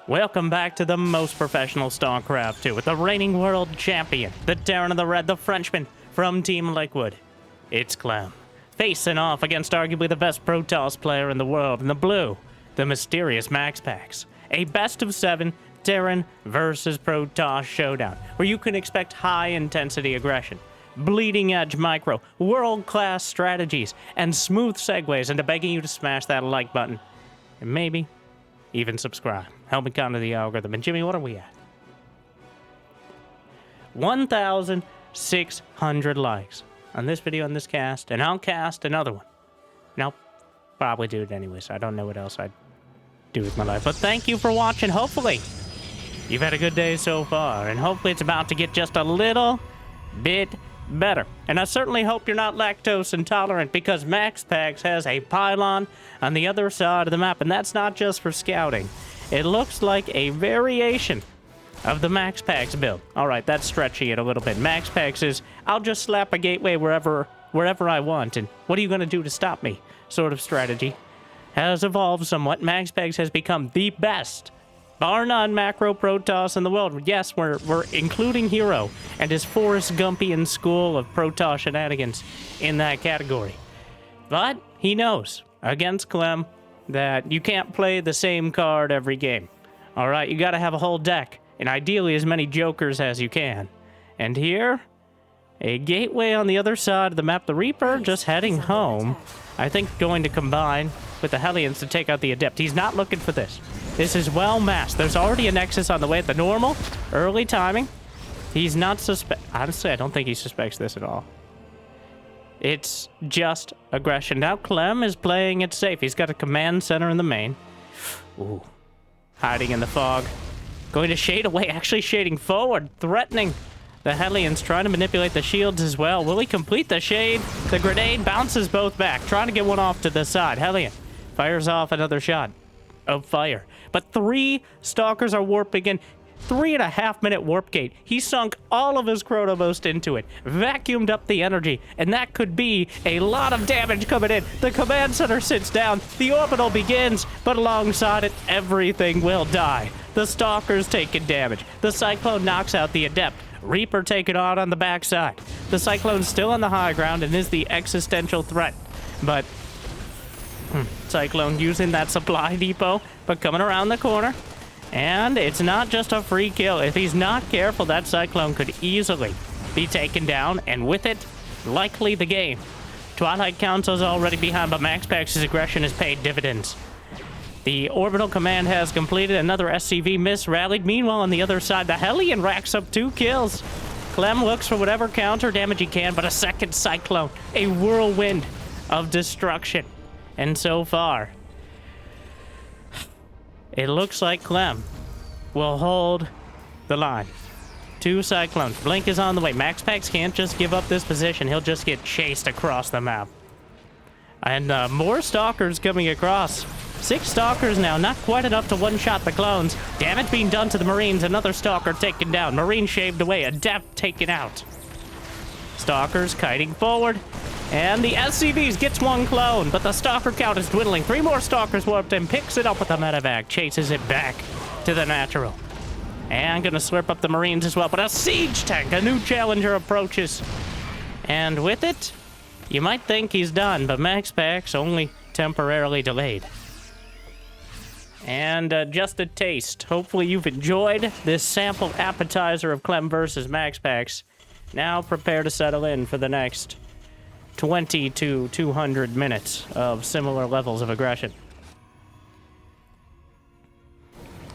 Welcome back to the most professional StarCraft 2 with the reigning world champion, the Terran of the Red, the Frenchman from Team Lakewood. It's Clam, facing off against arguably the best Protoss player in the world in the blue, the mysterious MaxPax. A best-of-7 Terran versus Protoss showdown, where you can expect high-intensity aggression, bleeding-edge micro, world-class strategies, and smooth segues into begging you to smash that like button. And maybe even subscribe. Help me counter the algorithm. And Jimmy, what are we at? 1,600 likes on this video, on this cast, and I'll cast another one. And I'll probably do it anyway, so I don't know what else I'd do with my life. But thank you for watching. Hopefully, you've had a good day so far, and hopefully it's about to get just a little bit better. And I certainly hope you're not lactose intolerant, because MaxPax has a pylon on the other side of the map, and that's not just for scouting. It looks like a variation of the MaxPax build. Alright, that's stretching it a little bit. MaxPax is, I'll just slap a gateway wherever I want, and what are you going to do to stop me sort of strategy has evolved somewhat. MaxPax has become the best, bar none, macro Protoss in the world. Yes, we're including Hero and his Forrest Gumpian school of Protoss shenanigans in that category. But he knows, against Clem, that you can't play the same card every game. Alright, you gotta have a whole deck, and ideally as many jokers as you can. And here, a gateway on the other side of the map. The Reaper just heading home. I think going to combine with the Hellions to take out the Adept. He's not looking for this. This is well masked. There's already a Nexus on the way at the normal. Early timing. He's not honestly, I don't think he suspects this at all. It's just aggression. Now Clem is playing it safe. He's got a command center in the main. Ooh. Hiding in the fog. Going to shade away. Actually shading forward. Threatening the Hellions. Trying to manipulate the shields as well. Will he complete the shade? The grenade bounces both back. Trying to get one off to the side. Hellion fires off another shot of fire. But 3 Stalkers are warping in. 3.5-minute warp gate. He sunk all of his Chronobost into it, vacuumed up the energy, and that could be a lot of damage coming in. The command center sits down, the orbital begins, but alongside it, everything will die. The Stalker's taking damage. The Cyclone knocks out the Adept. Reaper taken out on the backside. The Cyclone's still on the high ground and is the existential threat. But Cyclone using that supply depot, but coming around the corner. And it's not just a free kill. If he's not careful, that Cyclone could easily be taken down, and with it, likely the game. Twilight Council's already behind, but MaxPax's aggression has paid dividends. The orbital command has completed. Another SCV miss rallied. Meanwhile, on the other side, the Hellion racks up 2 kills. Clem looks for whatever counter damage he can, but a second Cyclone. A whirlwind of destruction. And so far, it looks like Clem will hold the line. 2 Cyclones. Blink is on the way. MaxPax can't just give up this position. He'll just get chased across the map. And more Stalkers coming across. 6 Stalkers now. Not quite enough to one-shot the clones. Damage being done to the Marines. Another Stalker taken down. Marine shaved away. Adept taken out. Stalkers kiting forward. And the SCVs gets 1 clone, but the Stalker count is dwindling. 3 more Stalkers warped in, picks it up with the medevac, chases it back to the natural. And gonna slurp up the Marines as well, but a siege tank, a new challenger approaches. And with it, you might think he's done, but MaxPax only temporarily delayed. And just a taste. Hopefully you've enjoyed this sample appetizer of Clem versus MaxPax. Now prepare to settle in for the next 20 to 200 minutes of similar levels of aggression.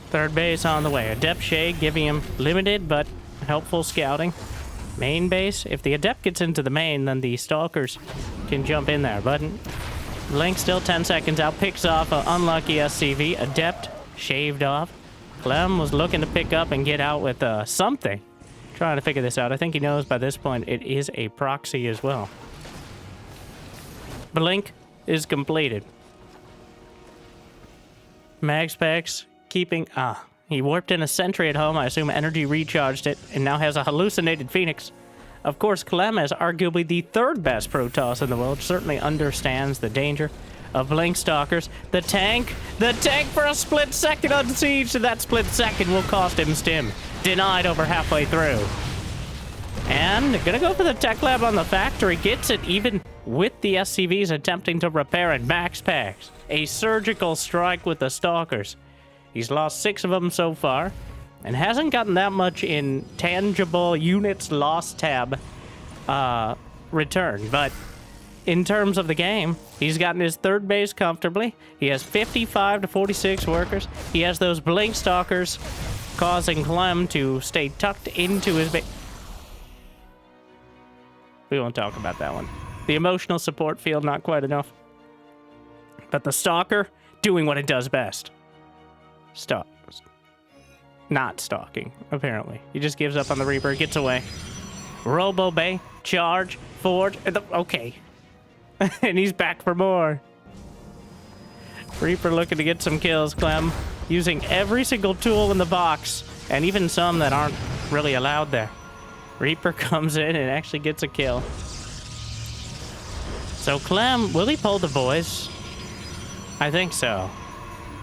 Third base on the way. Adept Shade giving him limited but helpful scouting. Main base. If the Adept gets into the main, then the Stalkers can jump in there. But Link still 10 seconds out. Picks off an unlucky SCV. Adept shaved off. Clem was looking to pick up and get out with something. Trying to figure this out. I think he knows by this point it is a proxy as well. Blink is completed. MaxPax keeping... he warped in a sentry at home. I assume energy recharged it, and now has a hallucinated Phoenix. Of course, Clem, as arguably the 3rd best Protoss in the world, certainly understands the danger of Blink Stalkers. The tank for a split second on siege, and that split second will cost him stim. Denied over halfway through. And gonna go for the tech lab on the factory. Gets it even with the SCVs attempting to repair it. MaxPax, a surgical strike with the Stalkers. He's lost 6 of them so far, and hasn't gotten that much in tangible units lost tab return. But in terms of the game, he's gotten his 3rd base comfortably. He has 55 to 46 workers. He has those Blink Stalkers causing Clem to stay tucked into his base. We won't talk about that one. The emotional support field, not quite enough. But the Stalker, doing what it does best. Not stalking, apparently. He just gives up on the Reaper, gets away. Robo Bay, charge, forge, okay. And he's back for more. Reaper looking to get some kills, Clem. Using every single tool in the box, and even some that aren't really allowed there. Reaper comes in and actually gets a kill. So Clem, will he pull the boys? I think so.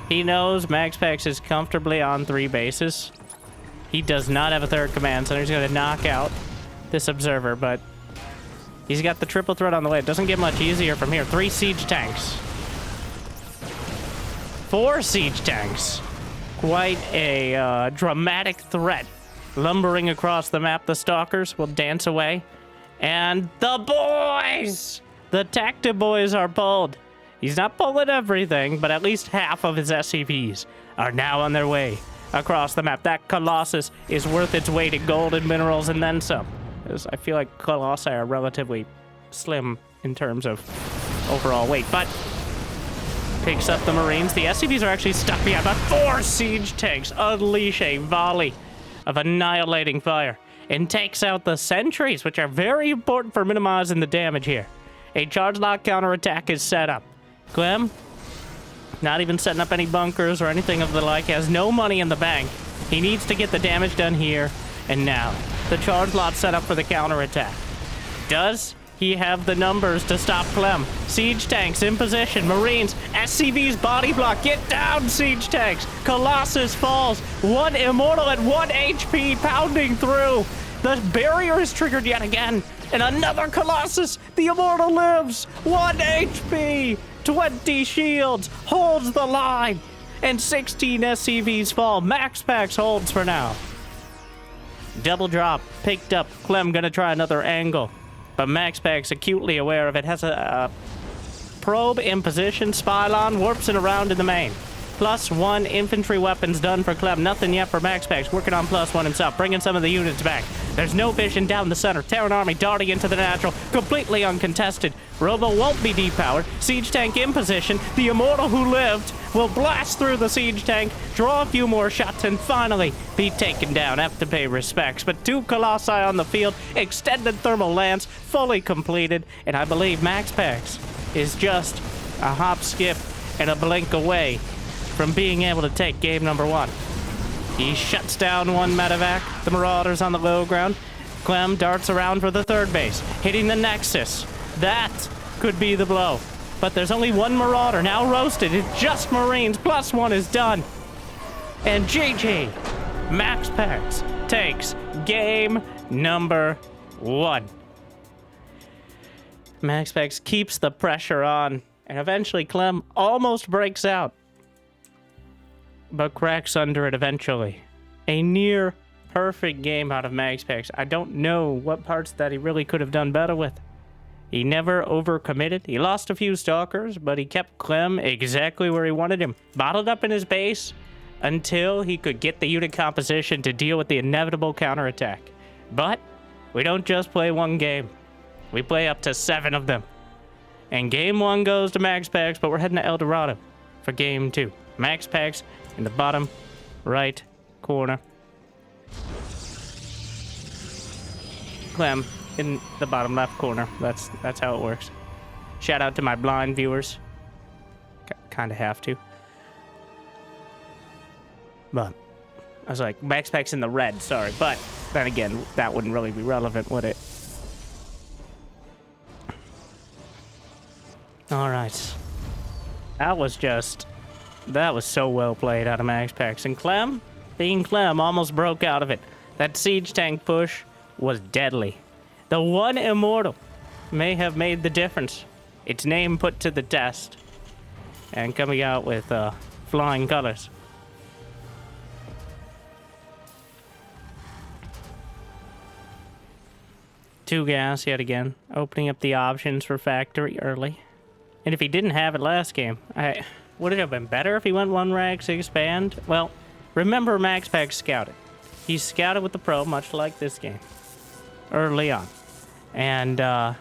He knows MaxPax is comfortably on 3 bases. He does not have a 3rd command center. He's going to knock out this observer, but he's got the triple threat on the way. It doesn't get much easier from here. 3 siege tanks. 4 siege tanks. Quite a dramatic threat. Lumbering across the map, the Stalkers will dance away. And the boys! The Tacti boys are pulled. He's not pulling everything, but at least half of his SCVs are now on their way across the map. That Colossus is worth its weight in gold and minerals and then some. I feel like Colossi are relatively slim in terms of overall weight, but picks up the Marines. The SCVs are actually stuck behind, but 4 siege tanks unleash a volley of annihilating fire and takes out the sentries, which are very important for minimizing the damage here. A charge lock counterattack is set up. Clem, not even setting up any bunkers or anything of the like, has no money in the bank. He needs to get the damage done here and now. The charge lot set up for the counterattack. Does he have the numbers to stop Clem? Siege tanks in position. Marines, SCV's body block. Get down, siege tanks. Colossus falls. 1 immortal at 1 HP pounding through. The barrier is triggered yet again. And another Colossus. The immortal lives. 1 HP. 20 shields. Holds the line. And 16 SCVs fall. MaxPax holds for now. Double drop. Picked up. Clem gonna try another angle. But MaxPax, acutely aware of it, has a probe in position. Spylon warps it around in the main. +1 infantry weapons done for Clem. Nothing yet for MaxPax. Working on +1 himself, bringing some of the units back. There's no vision down the center. Terran army darting into the natural, completely uncontested. Robo won't be depowered. Siege tank in position. The immortal who lived will blast through the siege tank, draw a few more shots, and finally be taken down. Have to pay respects. But 2 Colossi on the field, extended thermal lance, fully completed, and I believe MaxPax is just a hop, skip, and a blink away from being able to take game number 1. He shuts down 1 medevac. The Marauders on the low ground. Clem darts around for the 3rd base, hitting the Nexus. That could be the blow. But there's only 1 Marauder now roasted. It's just Marines. +1 is done. And GG. MaxPax takes game number 1. MaxPax keeps the pressure on. And eventually Clem almost breaks out. But cracks under it eventually. A near perfect game out of MaxPax. I don't know what parts that he really could have done better with. He never overcommitted. He lost a few Stalkers, but he kept Clem exactly where he wanted him. Bottled up in his base until he could get the unit composition to deal with the inevitable counterattack. But we don't just play 1 game. We play up to 7 of them. And game 1 goes to MaxPax, but we're heading to El Dorado for game 2. MaxPax in the bottom right corner. Clem in the bottom left corner. That's how it works. Shout out to my blind viewers. Kind of have to. But I was like, MaxPax in the red, sorry. But then again, that wouldn't really be relevant, would it? All right. That was so well played out of MaxPax. And Clem, being Clem, almost broke out of it. That siege tank push was deadly. The one immortal may have made the difference. Its name put to the test. And coming out with flying colors. Two gas yet again, opening up the options for factory early. And if he didn't have it last game, would it have been better if he went 1 rag 6 expand? Well, remember MaxPax scouted. He scouted with the pro, much like this game, early on. And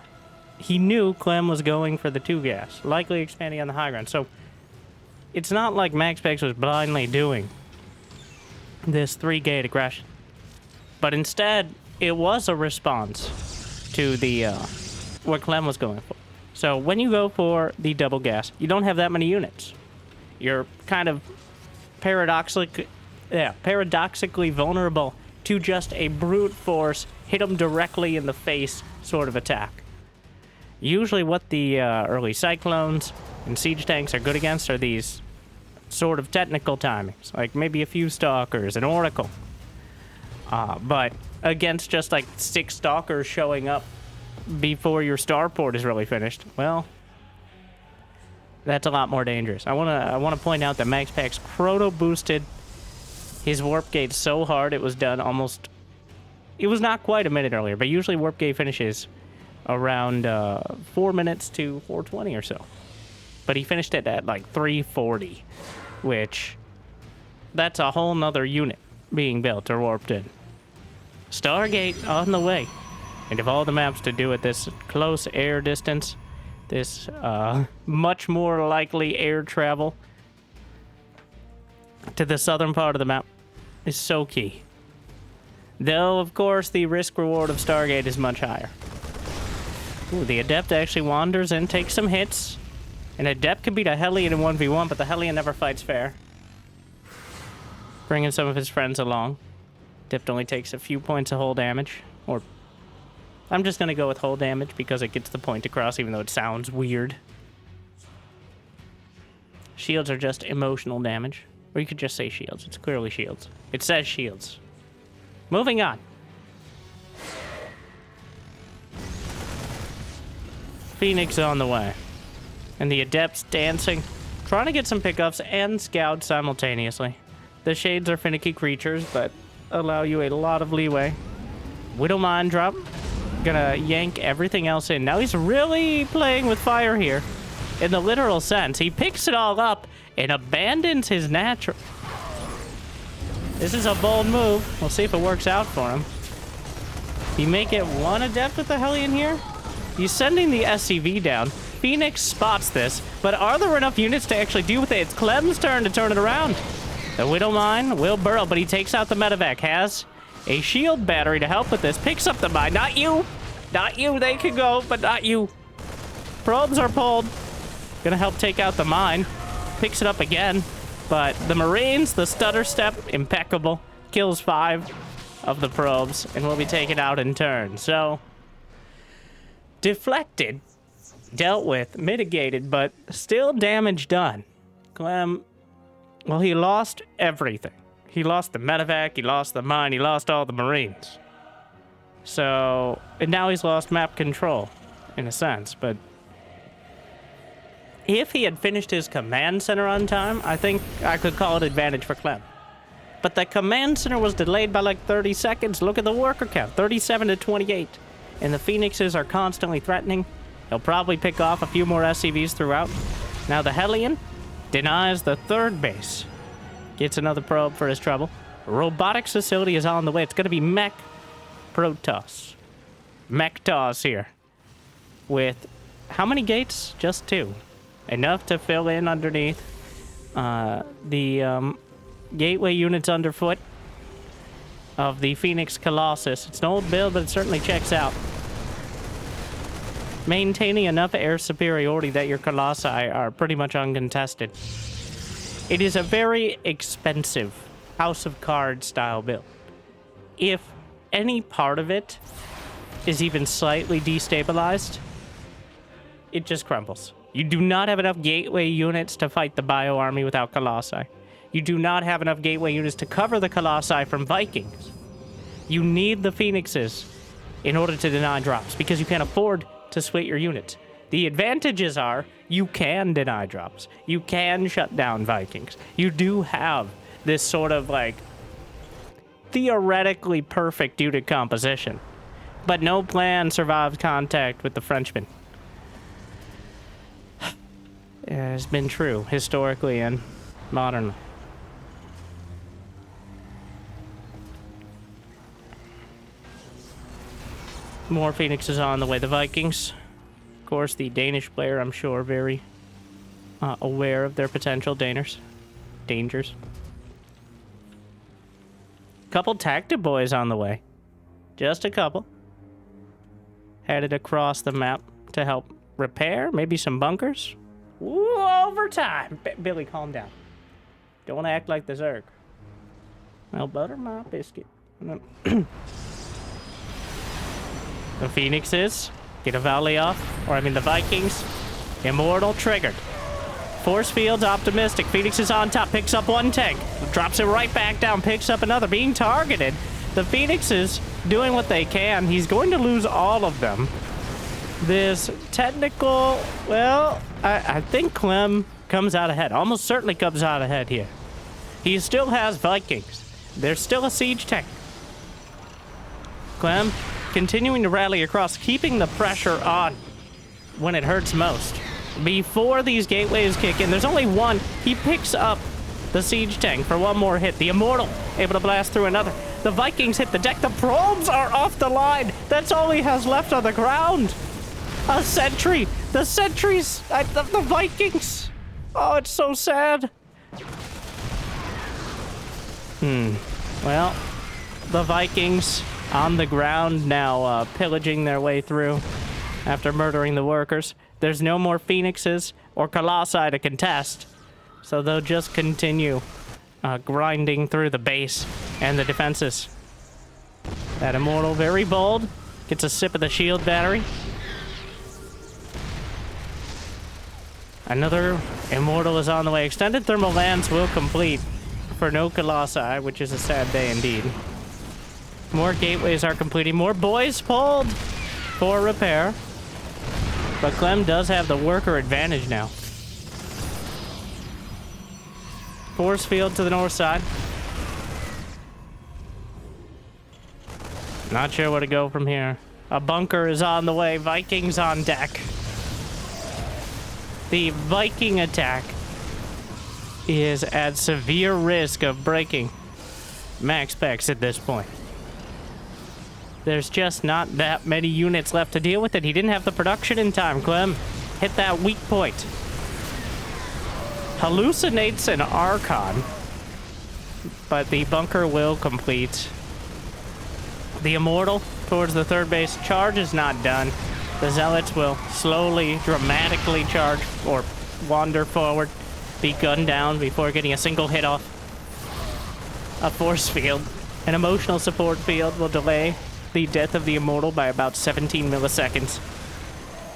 he knew Clem was going for the 2 gas, likely expanding on the high ground. So it's not like MaxPax was blindly doing this 3-gate aggression. But instead, it was a response to the what Clem was going for. So when you go for the double gas, you don't have that many units. You're kind of paradoxically vulnerable to just a brute force, hit them directly in the face sort of attack. Usually what the early cyclones and siege tanks are good against are these sort of technical timings, like maybe a few stalkers, an oracle. But against just like 6 stalkers showing up before your starport is really finished, well, that's a lot more dangerous. I wanna point out that MaxPax proto boosted his warp gate so hard it was done almost. It was not quite a minute earlier, but usually warp gate finishes around 4 minutes to 4:20 or so. But he finished it at like 3:40, which that's a whole nother unit being built or warped in. Stargate on the way. And if all the maps to do at this close air distance, this much more likely air travel to the southern part of the map is so key. Though, of course, the risk-reward of Stargate is much higher. Ooh, the Adept actually wanders and takes some hits. An Adept can beat a Hellion in 1v1, but the Hellion never fights fair. Bringing some of his friends along. Adept only takes a few points of hull damage. Or, I'm just going to go with hull damage because it gets the point across, even though it sounds weird. Shields are just emotional damage. Or you could just say shields. It's clearly shields. It says shields. Moving on. Phoenix on the way. And the Adepts dancing. Trying to get some pickups and scouts simultaneously. The Shades are finicky creatures, but allow you a lot of leeway. Widow Mind drop. Gonna yank everything else in. Now he's really playing with fire here. In the literal sense. He picks it all up and abandons his natural. This is a bold move. We'll see if it works out for him. You may get 1 Adept with the Hellion here. He's sending the SCV down. Phoenix spots this, but are there enough units to actually do with it? It's Clem's turn to turn it around. The Widowmine will burrow, but he takes out the medevac. Has a shield battery to help with this. Picks up the mine. Not you. Not you. They can go, but not you. Probes are pulled. Gonna help take out the mine. Picks it up again. But the Marines, the stutter step, impeccable. Kills 5 of the probes and will be taken out in turn. So, deflected, dealt with, mitigated, but still damage done. Clem, well, he lost everything. He lost the medevac, he lost the mine, he lost all the Marines. So, and now he's lost map control, in a sense, but if he had finished his command center on time, I think I could call it advantage for Clem. But the command center was delayed by like 30 seconds. Look at the worker count, 37 to 28. And the Phoenixes are constantly threatening. He'll probably pick off a few more SCVs throughout. Now the Hellion denies the 3rd base. Gets another probe for his trouble. Robotics facility is on the way. It's going to be Mech Protoss. Mech Toss here. With how many gates? Just 2. Enough to fill in underneath the gateway units underfoot of the Phoenix Colossus. It's an old build, but it certainly checks out. Maintaining enough air superiority that your Colossi are pretty much uncontested. It is a very expensive House of Cards style build. If any part of it is even slightly destabilized, it just crumbles. You do not have enough gateway units to fight the Bio Army without Colossi. You do not have enough gateway units to cover the Colossi from Vikings. You need the Phoenixes in order to deny drops, because you can't afford to split your units. The advantages are you can deny drops. You can shut down Vikings. You do have this sort of, like, theoretically perfect unit composition. But no plan survives contact with the Frenchmen. It has been true, historically and modernly. More Phoenixes on the way. The Vikings, of course, the Danish player, I'm sure, very aware of their potential dangers. Couple tactic boys on the way. Just a couple. Headed across the map to help repair, maybe some bunkers. Ooh, overtime. Billy, calm down. Don't act like the Zerg. Well, butter my biscuit. The Phoenixes get a volley off, the Vikings. Immortal triggered. Force fields optimistic. Phoenix is on top, picks up one tank, drops it right back down, picks up another, being targeted. The Phoenixes doing what they can. He's going to lose all of them. This technical, well, I think Clem comes out ahead. Almost certainly comes out ahead here. He still has Vikings. There's still a siege tank. Clem continuing to rally across, keeping the pressure on when it hurts most. Before these gateways kick in, there's only one. He picks up the siege tank for one more hit. The Immortal able to blast through another. The Vikings hit the deck. The probes are off the line. That's all he has left on the ground. A sentry. The sentries. The Vikings. Oh, it's so sad. Well, the Vikings on the ground now, pillaging their way through after murdering the workers. There's no more Phoenixes or Colossi to contest, so they'll just continue grinding through the base and the defenses. That Immortal, very bold, gets a sip of the shield battery. Another Immortal is on the way. Extended thermal lance will complete for no Colossi, which is a sad day indeed. More gateways are completing. More boys pulled for repair. But Clem does have the worker advantage now. Force field to the north side. Not sure where to go from here. A bunker is on the way. Vikings on deck. The Viking attack is at severe risk of breaking MaxPax at this point. There's just not that many units left to deal with it. He didn't have the production in time. Clem hit that weak point. Hallucinates an Archon, but the bunker will complete. The Immortal towards the third base. Charge is not done. The Zealots will slowly, dramatically charge or wander forward, be gunned down before getting a single hit off. A force field, an emotional support field will delay the death of the Immortal by about 17 milliseconds.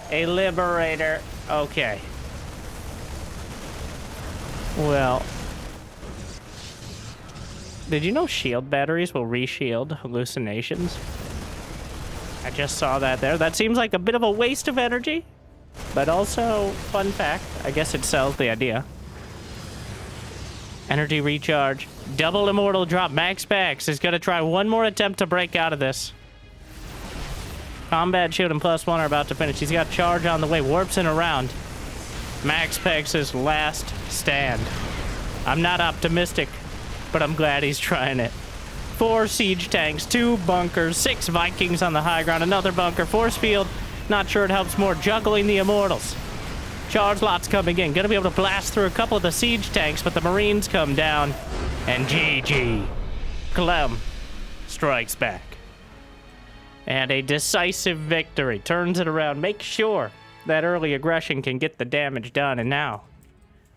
A Liberator. Okay. Well, did you know shield batteries will re-shield hallucinations? I just saw that there. That seems like a bit of a waste of energy, but also, fun fact, I guess it sells the idea. Energy recharge. Double Immortal drop. MaxPax is going to try one more attempt to break out of this. Combat shield and +1 are about to finish. He's got charge on the way. Warps in around. MaxPax's last stand. I'm not optimistic, but I'm glad he's trying it. 4 siege tanks, 2 bunkers, 6 Vikings on the high ground, another bunker, force field. Not sure it helps more. Juggling the Immortals. Charge lots coming in. Gonna be able to blast through a couple of the siege tanks, but the Marines come down. And GG. Clem strikes back. And a decisive victory. Turns it around. Makes sure that early aggression can get the damage done. And now,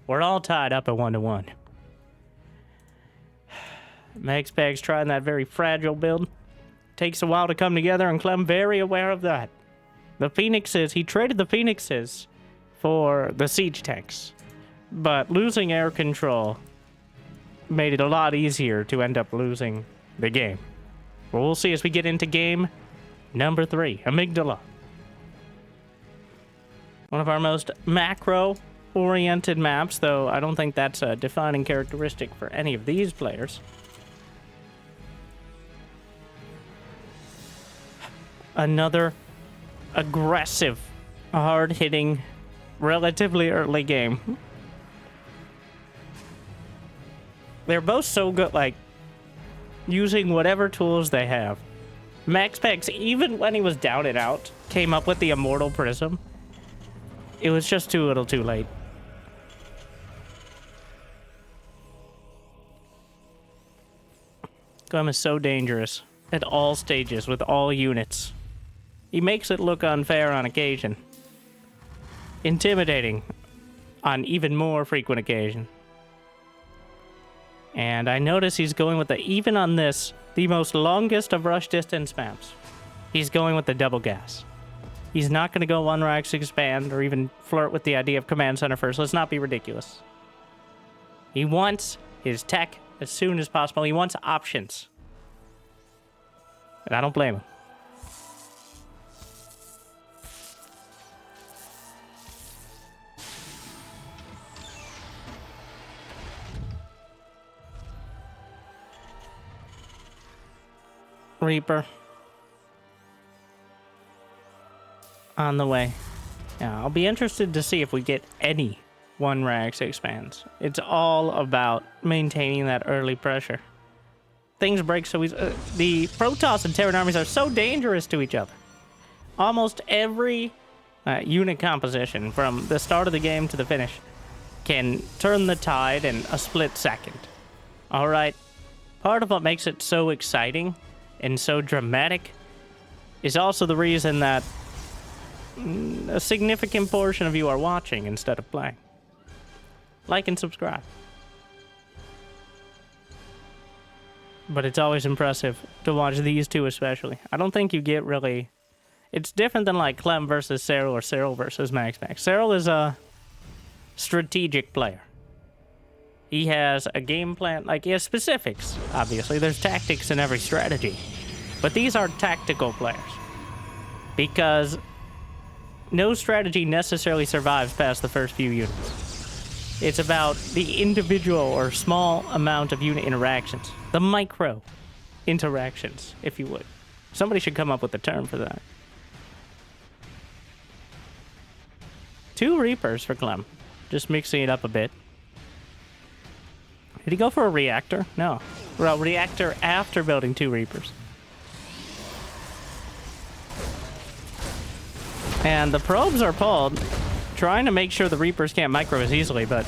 we're all tied up at 1-1. MaxPax trying that very fragile build. Takes a while to come together, and Clem very aware of that. The Phoenixes, he traded the Phoenixes for the siege tanks. But losing air control made it a lot easier to end up losing the game. But we'll see as we get into game number 3, Amygdala. One of our most macro-oriented maps, though I don't think that's a defining characteristic for any of these players. Another aggressive, hard-hitting, relatively early game. They're both so good, like, using whatever tools they have. MaxPax, even when he was down and out, came up with the Immortal Prism. It was just too little too late. Clem is so dangerous at all stages with all units. He makes it look unfair on occasion. Intimidating on even more frequent occasion. And I notice he's going with the, even on this, the most longest of rush distance maps, he's going with the double gas. He's not going to go one racks expand or even flirt with the idea of command center first. Let's not be ridiculous. He wants his tech as soon as possible. He wants options. And I don't blame him. Reaper. On the way. Yeah, I'll be interested to see if we get any one rags expands. It's all about maintaining that early pressure. Things break so easy. The Protoss and Terran armies are so dangerous to each other. Almost every unit composition from the start of the game to the finish can turn the tide in a split second. All right. Part of what makes it so exciting and so dramatic is also the reason that a significant portion of you are watching instead of playing. Like and subscribe. But it's always impressive to watch these two especially. I don't think you get really... It's different than like Clem versus Cyril or Cyril versus MaxPax. Cyril is a strategic player. He has a game plan, like he has specifics, obviously. There's tactics in every strategy. But these are tactical players. Because no strategy necessarily survives past the first few units. It's about the individual or small amount of unit interactions. The micro interactions, if you would. Somebody should come up with a term for that. 2 Reapers for Clem. Just mixing it up a bit. Did he go for a reactor? No. Well, reactor after building 2 Reapers. And the probes are pulled, trying to make sure the Reapers can't micro as easily, but...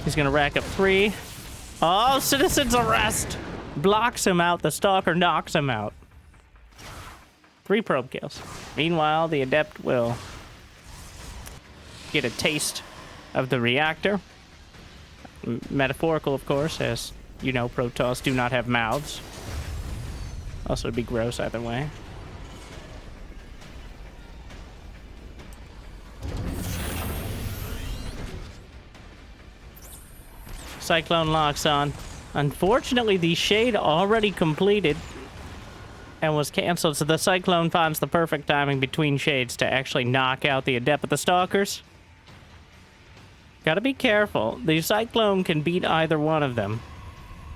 He's gonna rack up 3. Oh, Citizen's Arrest! Blocks him out, the Stalker knocks him out. 3 probe kills. Meanwhile, the Adept will get a taste of the reactor. Metaphorical, of course, as you know, Protoss do not have mouths. Also, it'd be gross either way. Cyclone locks on. Unfortunately, the Shade already completed and was canceled, so the Cyclone finds the perfect timing between Shades to actually knock out the Adept with the Stalkers. Gotta be careful. The Cyclone can beat either one of them,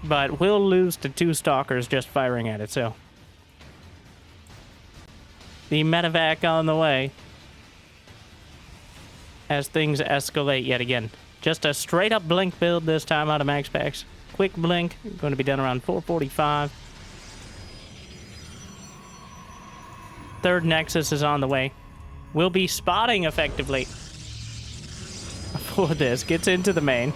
but will lose to 2 Stalkers just firing at it, so. The medevac on the way as things escalate yet again. Just a straight up blink build this time out of MaxPax. Quick blink, going to be done around 4:45. 3rd Nexus is on the way. We'll be spotting effectively for this. Gets into the main.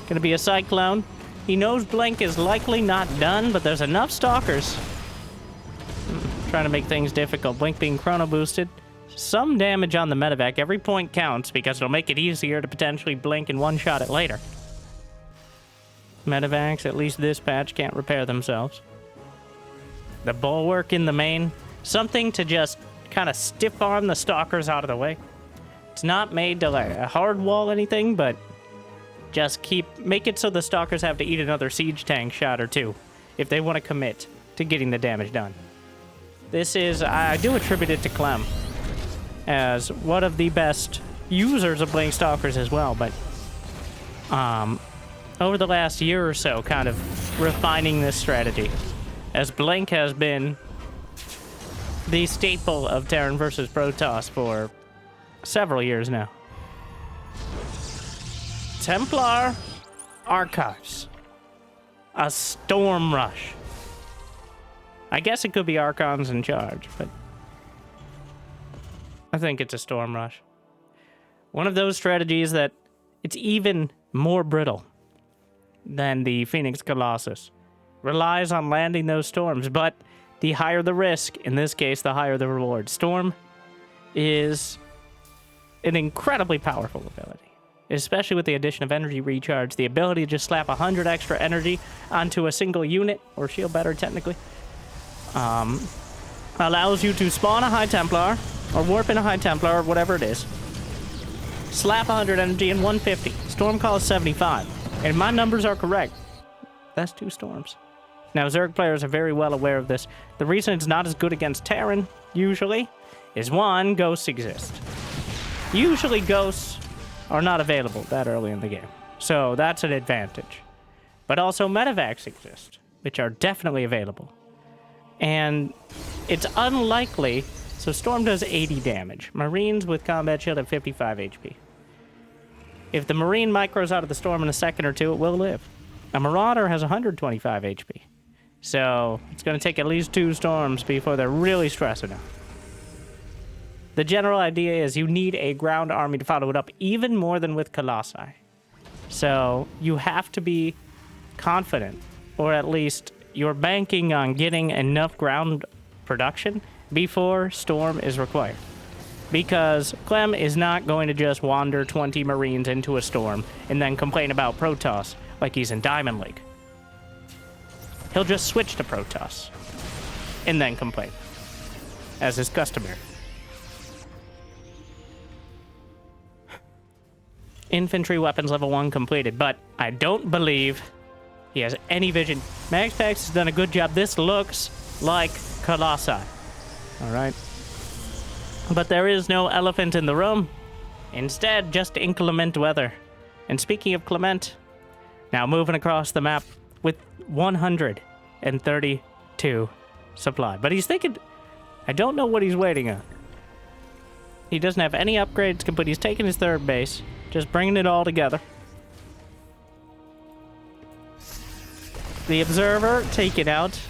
Gonna be a Cyclone. He knows blink is likely not done, but there's enough Stalkers. Trying to make things difficult. Blink being chrono boosted. Some damage on the medevac. Every point counts because it'll make it easier to potentially blink and one-shot it later. Medevacs, at least this patch, can't repair themselves. The bulwark in the main. Something to just kind of stiff arm the stalkers out of the way. It's not made to like a hard wall anything, but just make it so the stalkers have to eat another siege tank shot or two if they want to commit to getting the damage done. This is, I do attribute it to Clem as one of the best users of Blink Stalkers as well, but over the last year or so, kind of refining this strategy, as Blink has been the staple of Terran versus Protoss for several years now. Templar Archives. A Storm Rush. I guess it could be Archons in charge, but I think it's a Storm Rush. One of those strategies that it's even more brittle than the Phoenix Colossus. Relies on landing those storms, but the higher the risk, in this case, the higher the reward. Storm is an incredibly powerful ability, especially with the addition of energy recharge. The ability to just slap 100 extra energy onto a single unit, or shield better technically, allows you to spawn a High Templar, or warp in a High Templar, or whatever it is. Slap 100 energy and 150. Storm Call is 75. And my numbers are correct. That's 2 storms. Now, Zerg players are very well aware of this. The reason it's not as good against Terran, usually, is 1, ghosts exist. Usually, ghosts are not available that early in the game. So, that's an advantage. But also, medevacs exist, which are definitely available. And it's unlikely... So, Storm does 80 damage. Marines with combat shield at 55 HP. If the Marine micros out of the Storm in a second or two, it will live. A Marauder has 125 HP. So, it's going to take at least 2 storms before they're really stressing out. The general idea is you need a ground army to follow it up, even more than with Colossi. So, you have to be confident, or at least you're banking on getting enough ground production before Storm is required. Because Clem is not going to just wander 20 Marines into a storm and then complain about Protoss like he's in Diamond League. He'll just switch to Protoss and then complain, as is customary. Infantry weapons level 1 completed, but I don't believe he has any vision. MaxPax has done a good job. This looks like Colossi. All right. But there is no elephant in the room. Instead, just inclement weather. And speaking of Clement, now moving across the map with 132 supply. But he's thinking, I don't know what he's waiting on. He doesn't have any upgrades complete. He's taking his 3rd base, just bringing it all together. The Observer taken out.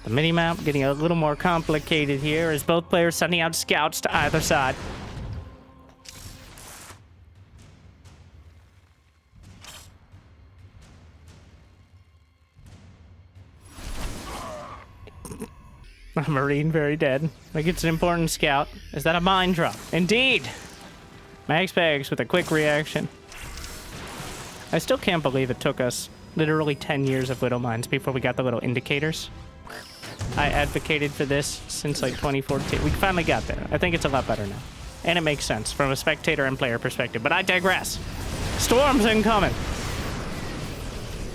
The minimap getting a little more complicated here as both players sending out scouts to either side. A Marine very dead. Like it's an important scout. Is that a mine drop? Indeed! MaxPax with a quick reaction. I still can't believe it took us literally 10 years of Widow Mines before we got the little indicators. I advocated for this since like 2014. We finally got there. I think it's a lot better now. And it makes sense from a spectator and player perspective. But I digress. Storm's incoming.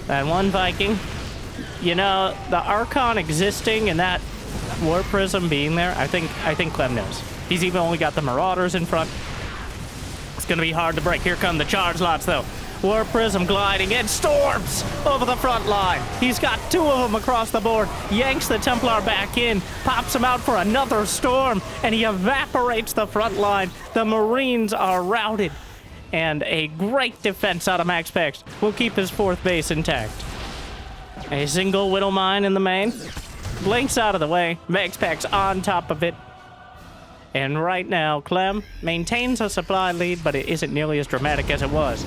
That one Viking. You know, the Archon existing and that War Prism being there, I think Clem knows. He's even only got the Marauders in front. It's going to be hard to break. Here come the charge lots, though. War Prism gliding in, storms over the front line. He's got 2 of them across the board. Yanks the Templar back in, pops him out for another storm, and he evaporates the front line. The Marines are routed, and a great defense out of MaxPax will keep his 4th base intact. A single Widow Mine in the main. Blinks out of the way. MaxPax on top of it. And right now, Clem maintains a supply lead, but it isn't nearly as dramatic as it was.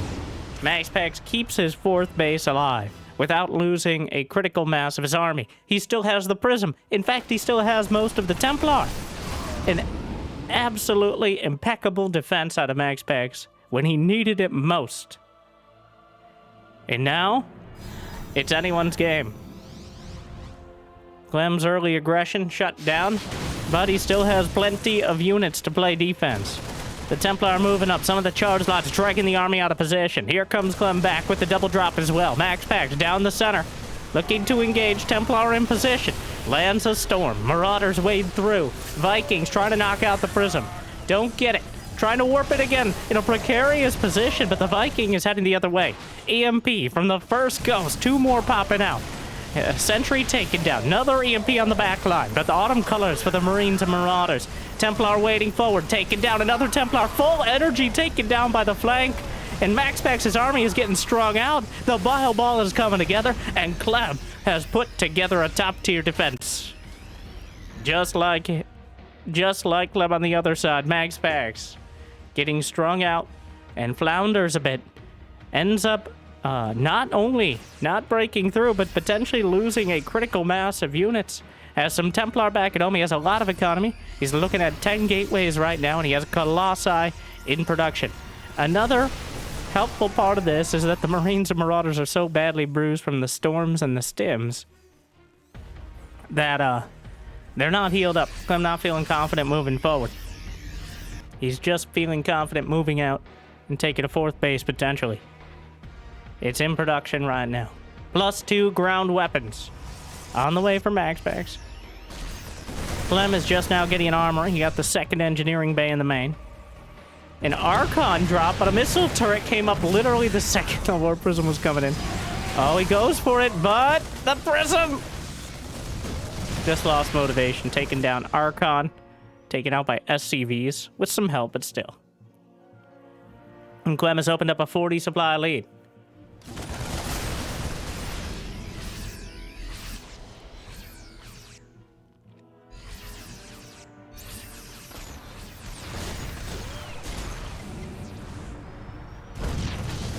MaxPax keeps his 4th base alive without losing a critical mass of his army. He still has the Prism. In fact, he still has most of the Templar. An absolutely impeccable defense out of MaxPax when he needed it most. And now, it's anyone's game. Clem's early aggression shut down. but he still has plenty of units to play defense. The Templar are moving up. Some of the charge lots dragging the army out of position. Here comes Clem back with the double drop as well. MaxPax down the center, looking to engage. Templar in position. Lands a storm. Marauders wade through. Vikings trying to knock out the prism. Don't get it. Trying to warp it again in a precarious position, but the Viking is heading the other way. EMP from the first ghost. 2 more popping out. Sentry taken down. Another EMP on the back line, but the autumn colors for the Marines and Marauders. Templar wading forward, taken down. Another Templar, full energy, taken down by the flank. And MaxPax's army is getting strung out. The Bile Ball is coming together, and Clam has put together a top-tier defense. Just like Clem on the other side, MaxPax getting strung out and flounders a bit. Ends up not only not breaking through, but potentially losing a critical mass of units. Has some Templar back at home. He has a lot of economy. He's looking at 10 gateways right now, and he has Colossi in production. Another helpful part of this is that the Marines and Marauders are so badly bruised from the storms and the stims that they're not healed up. I'm not feeling confident moving forward. He's just feeling confident moving out and taking a 4th base potentially. It's in production right now. +2 ground weapons on the way for MaxPax. Clem is just now getting an armory. He got the 2nd engineering bay in the main. An Archon drop, but a missile turret came up literally the second the War Prism was coming in. Oh, he goes for it, but the Prism just lost motivation. Taken down. Archon taken out by SCVs with some help, but still. And Clem has opened up a 40 supply lead.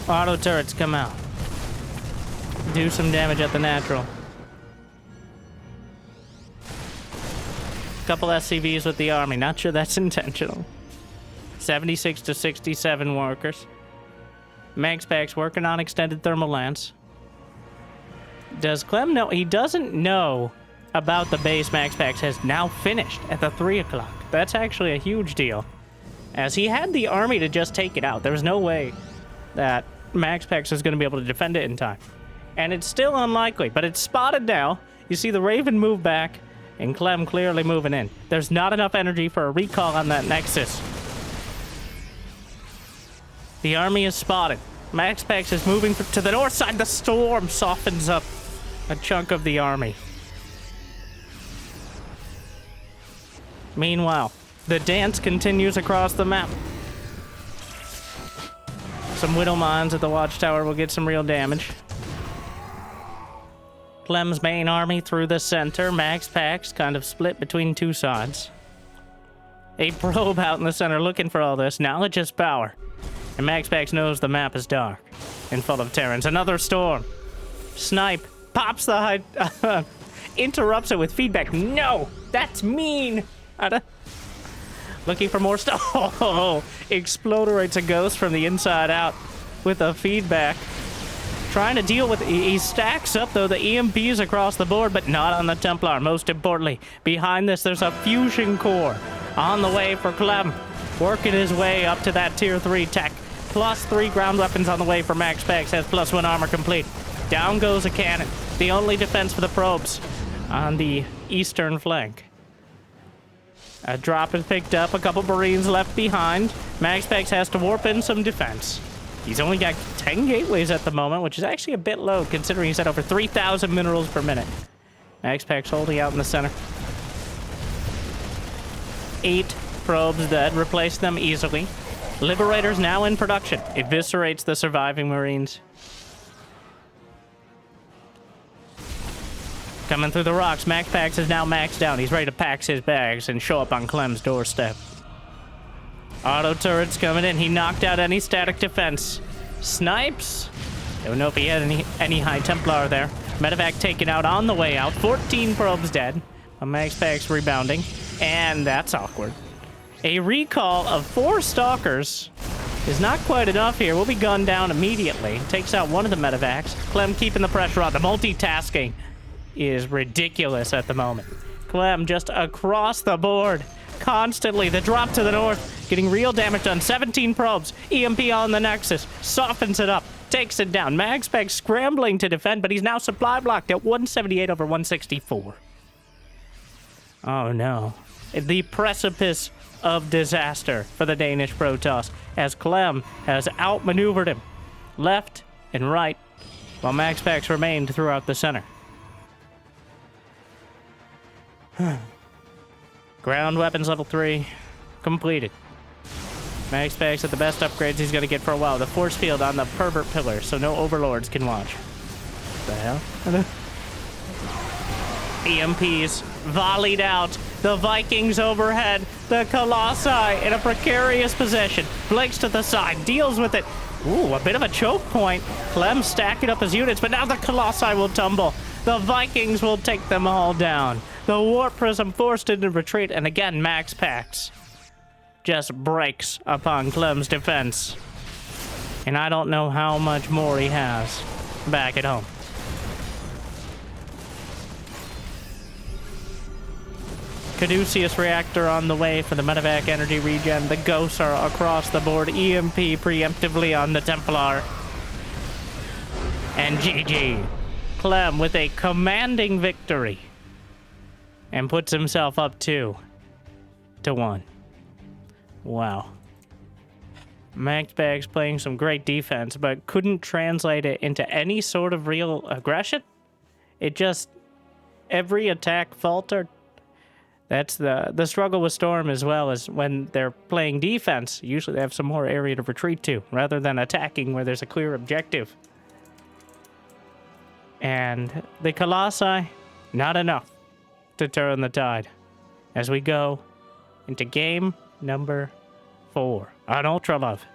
Auto turrets come out. Do some damage at the natural. Couple SCVs with the army. Not sure that's intentional. 76 to 67 workers. MaxPax working on extended thermal lance. Does Clem know? He doesn't know about the base MaxPax has now finished at the 3 o'clock. That's actually a huge deal, as he had the army to just take it out. There was no way that MaxPax is going to be able to defend it in time. And it's still unlikely, but it's spotted now. You see the Raven move back, and Clem clearly moving in. There's not enough energy for a recall on that Nexus. The army is spotted. MaxPax is moving to the north side. The storm softens up a chunk of the army. Meanwhile, the dance continues across the map. Some Widow Mines at the Watchtower will get some real damage. Clem's main army through the center. MaxPax kind of split between 2 sides. A probe out in the center looking for all this. Knowledge is power. And MaxPax knows the map is dark and full of Terrans. Another storm. Snipe. Pops the high... interrupts it with feedback. No! That's mean! Looking for more stuff. Oh! Exploderates a ghost from the inside out with a feedback. Trying to deal with... He stacks up, though, the EMPs across the board, but not on the Templar. Most importantly, behind this, there's a fusion core on the way for Clem. Working his way up to that tier 3 tech. +3 ground weapons on the way for MaxPax. Has +1 armor complete. Down goes a cannon. The only defense for the probes on the eastern flank. A drop is picked up. A couple Marines left behind. MaxPax has to warp in some defense. He's only got 10 gateways at the moment, which is actually a bit low considering he's at over 3,000 minerals per minute. MaxPax holding out in the center. 8 probes dead. Replace them easily. Liberator's now in production. Eviscerates the surviving Marines. Coming through the rocks. MaxPax is now maxed out. He's ready to pack his bags and show up on Clem's doorstep. Auto turrets coming in. He knocked out any static defense. Snipes. Don't know if he had any high Templar there. Medevac taken out on the way out. 14 probes dead. MaxPax rebounding. And that's awkward. A recall of 4 Stalkers is not quite enough here. Will be gunned down immediately. Takes out one of the medevacs. Clem keeping the pressure on. The multitasking is ridiculous at the moment. Clem just across the board. Constantly, the drop to the north, getting real damage done. 17 probes, EMP on the Nexus, softens it up, takes it down. MaxPax scrambling to defend, but he's now supply blocked at 178 over 164. Oh no. The precipice of disaster for the Danish Protoss, as Clem has outmaneuvered him left and right, while MaxPax remained throughout the center. Ground weapons level 3 completed. MaxPax at the best upgrades he's going to get for a while. The force field on the pervert pillar, so no overlords can watch. What the hell? EMPs volleyed out. The Vikings overhead. The Colossi in a precarious position. Blinks to the side, deals with it. Ooh, a bit of a choke point. Clem stacking up his units, but now the Colossi will tumble. The Vikings will take them all down. The Warp Prism forced into retreat, and again, MaxPax just breaks upon Clem's defense. And I don't know how much more he has back at home. Caduceus reactor on the way for the medevac energy regen. The ghosts are across the board. EMP preemptively on the Templar. And GG. Clem with a commanding victory. And puts himself up 2-1. Wow. MaxPax playing some great defense, but couldn't translate it into any sort of real aggression. It just... every attack faltered. That's the struggle with Storm as well, as when they're playing defense, usually they have some more area to retreat to, rather than attacking where there's a clear objective. And the Colossi, not enough to turn the tide. As we go into game number 4 on Ultra Love.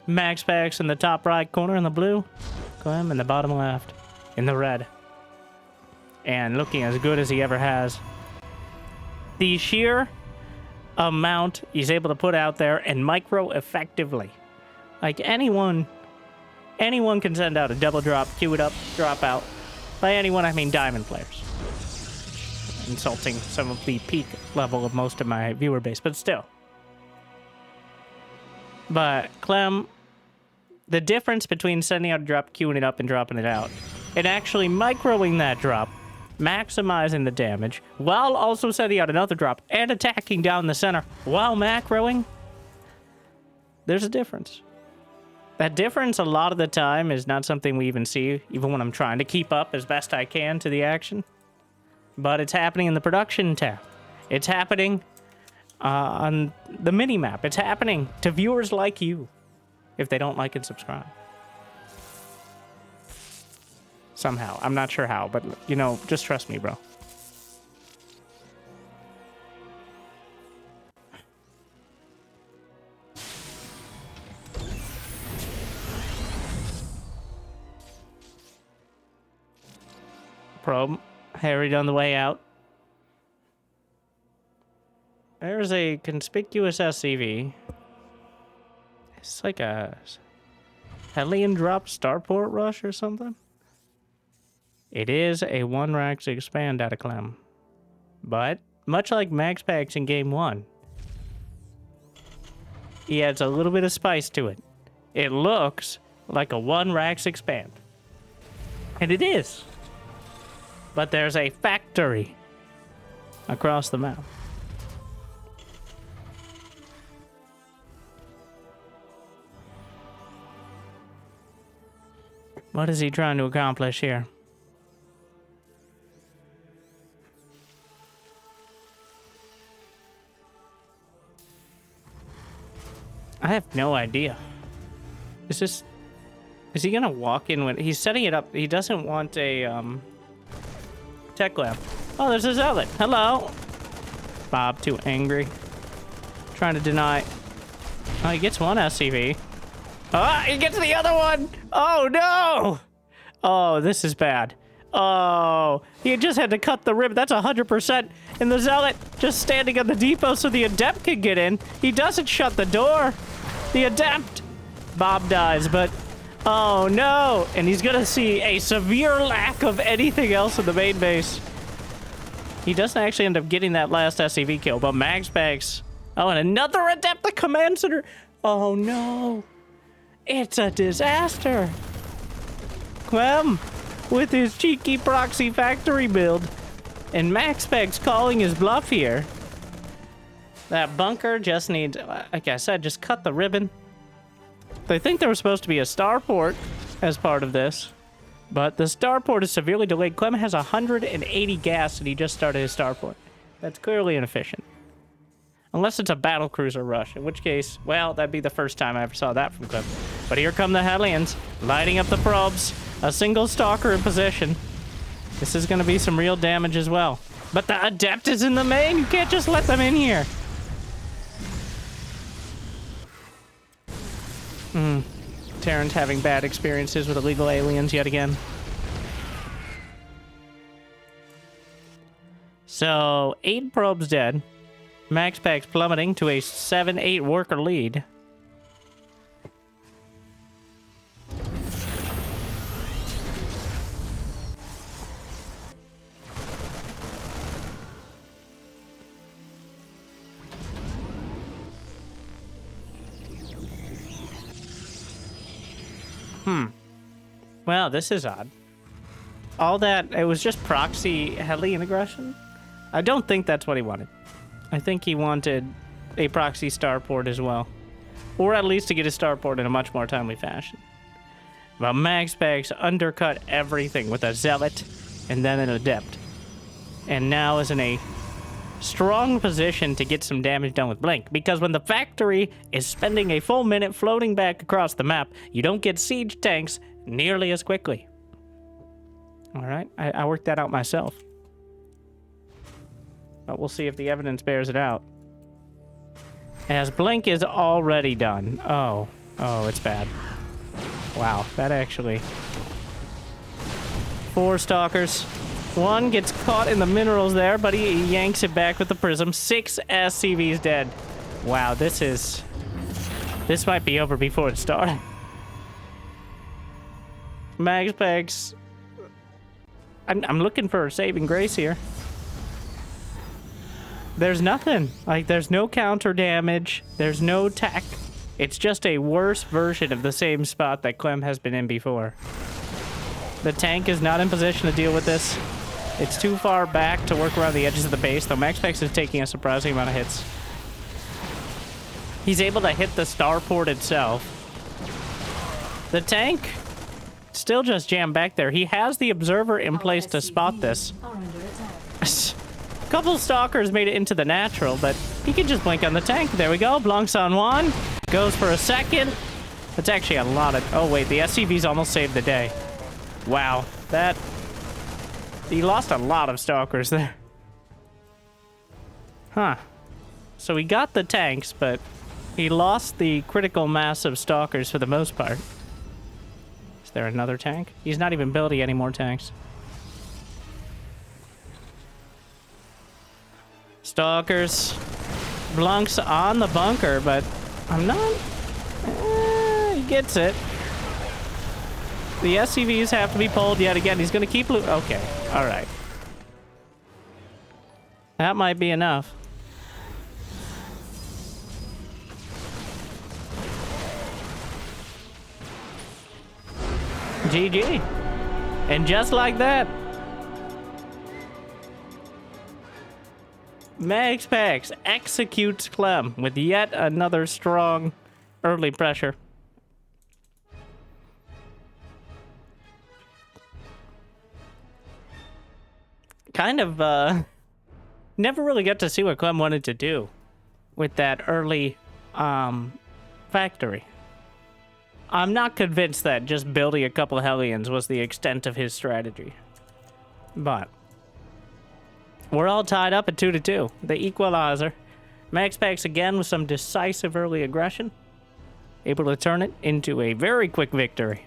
MaxPax in the top right corner in the blue, Clem in the bottom left in the red. And looking as good as he ever has. The sheer amount he's able to put out there and micro effectively. Like anyone can send out a double drop, queue it up, drop out. By anyone, I mean diamond players. Insulting some of the peak level of most of my viewer base, but still. But Clem, the difference between sending out a drop, queuing it up, and dropping it out, and actually microing that drop, maximizing the damage, while also sending out another drop and attacking down the center while macroing, there's a difference. That difference a lot of the time is not something we even see, even when I'm trying to keep up as best I can to the action. But it's happening in the production tab. It's happening on the mini-map. It's happening to viewers like you, if they don't like and subscribe. Somehow. I'm not sure how, but, you know, just trust me, bro. Probe. Harried on the way out. There's a conspicuous SCV. It's like a Hellion drop starport rush or something. It is a 1 Rax expand out of Clam. But, much like MaxPax in Game 1, he adds a little bit of spice to it. It looks like a 1 Rax expand. And it is. But there's a factory across the map. What is he trying to accomplish here? I have no idea. Is he gonna walk in when he's setting it up? He doesn't want a tech lab. Oh, there's a zealot. Hello. Bob, too angry. Trying to deny. Oh, he gets one SCV. Ah, he gets the other one. Oh no. Oh, this is bad. Oh, he just had to cut the rib. That's 100%. And the zealot just standing at the depot so the adept can get in. He doesn't shut the door. The adept. Bob dies, but oh no. And he's gonna see a severe lack of anything else in the main base. He doesn't actually end up getting that last SCV kill, but MaxPax... Oh, and another Adept the Command Center! Oh no! It's a disaster! Clem, with his cheeky proxy factory build, and MaxPax calling his bluff here. That bunker just needs, like I said, just cut the ribbon. They think there was supposed to be a starport as part of this, but the starport is severely delayed. Clem has 180 gas and he just started his starport. That's clearly inefficient. Unless it's a battlecruiser rush, in which case, well, that'd be the first time I ever saw that from Clem. But here come the Hellions, lighting up the probes. A single stalker in position. This is going to be some real damage as well. But the Adept is in the main. You can't just let them in here. Terran's having bad experiences with illegal aliens yet again. So, 8 probes dead. MaxPax plummeting to a 7-8 worker lead. Well, this is odd. All that, it was just proxy Hellion aggression? I don't think that's what he wanted. I think he wanted a proxy starport as well. Or at least to get a starport in a much more timely fashion. But MaxPax undercut everything with a Zealot and then an Adept. And now is in a strong position to get some damage done with Blink. Because when the factory is spending a full minute floating back across the map, you don't get siege tanks nearly as quickly. Alright, I worked that out myself. But we'll see if the evidence bears it out. As Blink is already done. Oh, it's bad. Wow, that actually... 4 stalkers. 1 gets caught in the minerals there, but he yanks it back with the prism. 6 SCVs dead. Wow, this might be over before it started. MaxPax. I'm looking for a saving grace here. There's nothing. Like, there's no counter damage. There's no tech. It's just a worse version of the same spot that Clem has been in before. The tank is not in position to deal with this. It's too far back to work around the edges of the base, though MaxPax is taking a surprising amount of hits. He's able to hit the starport itself. The tank still just jammed back there. He has the observer in place to spot this. A couple stalkers made it into the natural, but he can just blink on the tank. There we go. Blancs on 1. Goes for a second. That's actually a lot of... Oh, wait. The SCVs almost saved the day. Wow. That... He lost a lot of stalkers there. Huh. So he got the tanks, but he lost the critical mass of stalkers for the most part. Is there another tank? He's not even building any more tanks. Stalkers. Blancs on the bunker, but I'm not... he gets it. The SCVs have to be pulled yet again. He's going to keep... Okay. All right. That might be enough. GG. And just like that, MaxPax executes Clem with yet another strong early pressure. Kind of, never really got to see what Clem wanted to do with that early, factory. I'm not convinced that just building a couple of Hellions was the extent of his strategy. But we're all tied up at 2-2. The equalizer. MaxPax again with some decisive early aggression. Able to turn it into a very quick victory.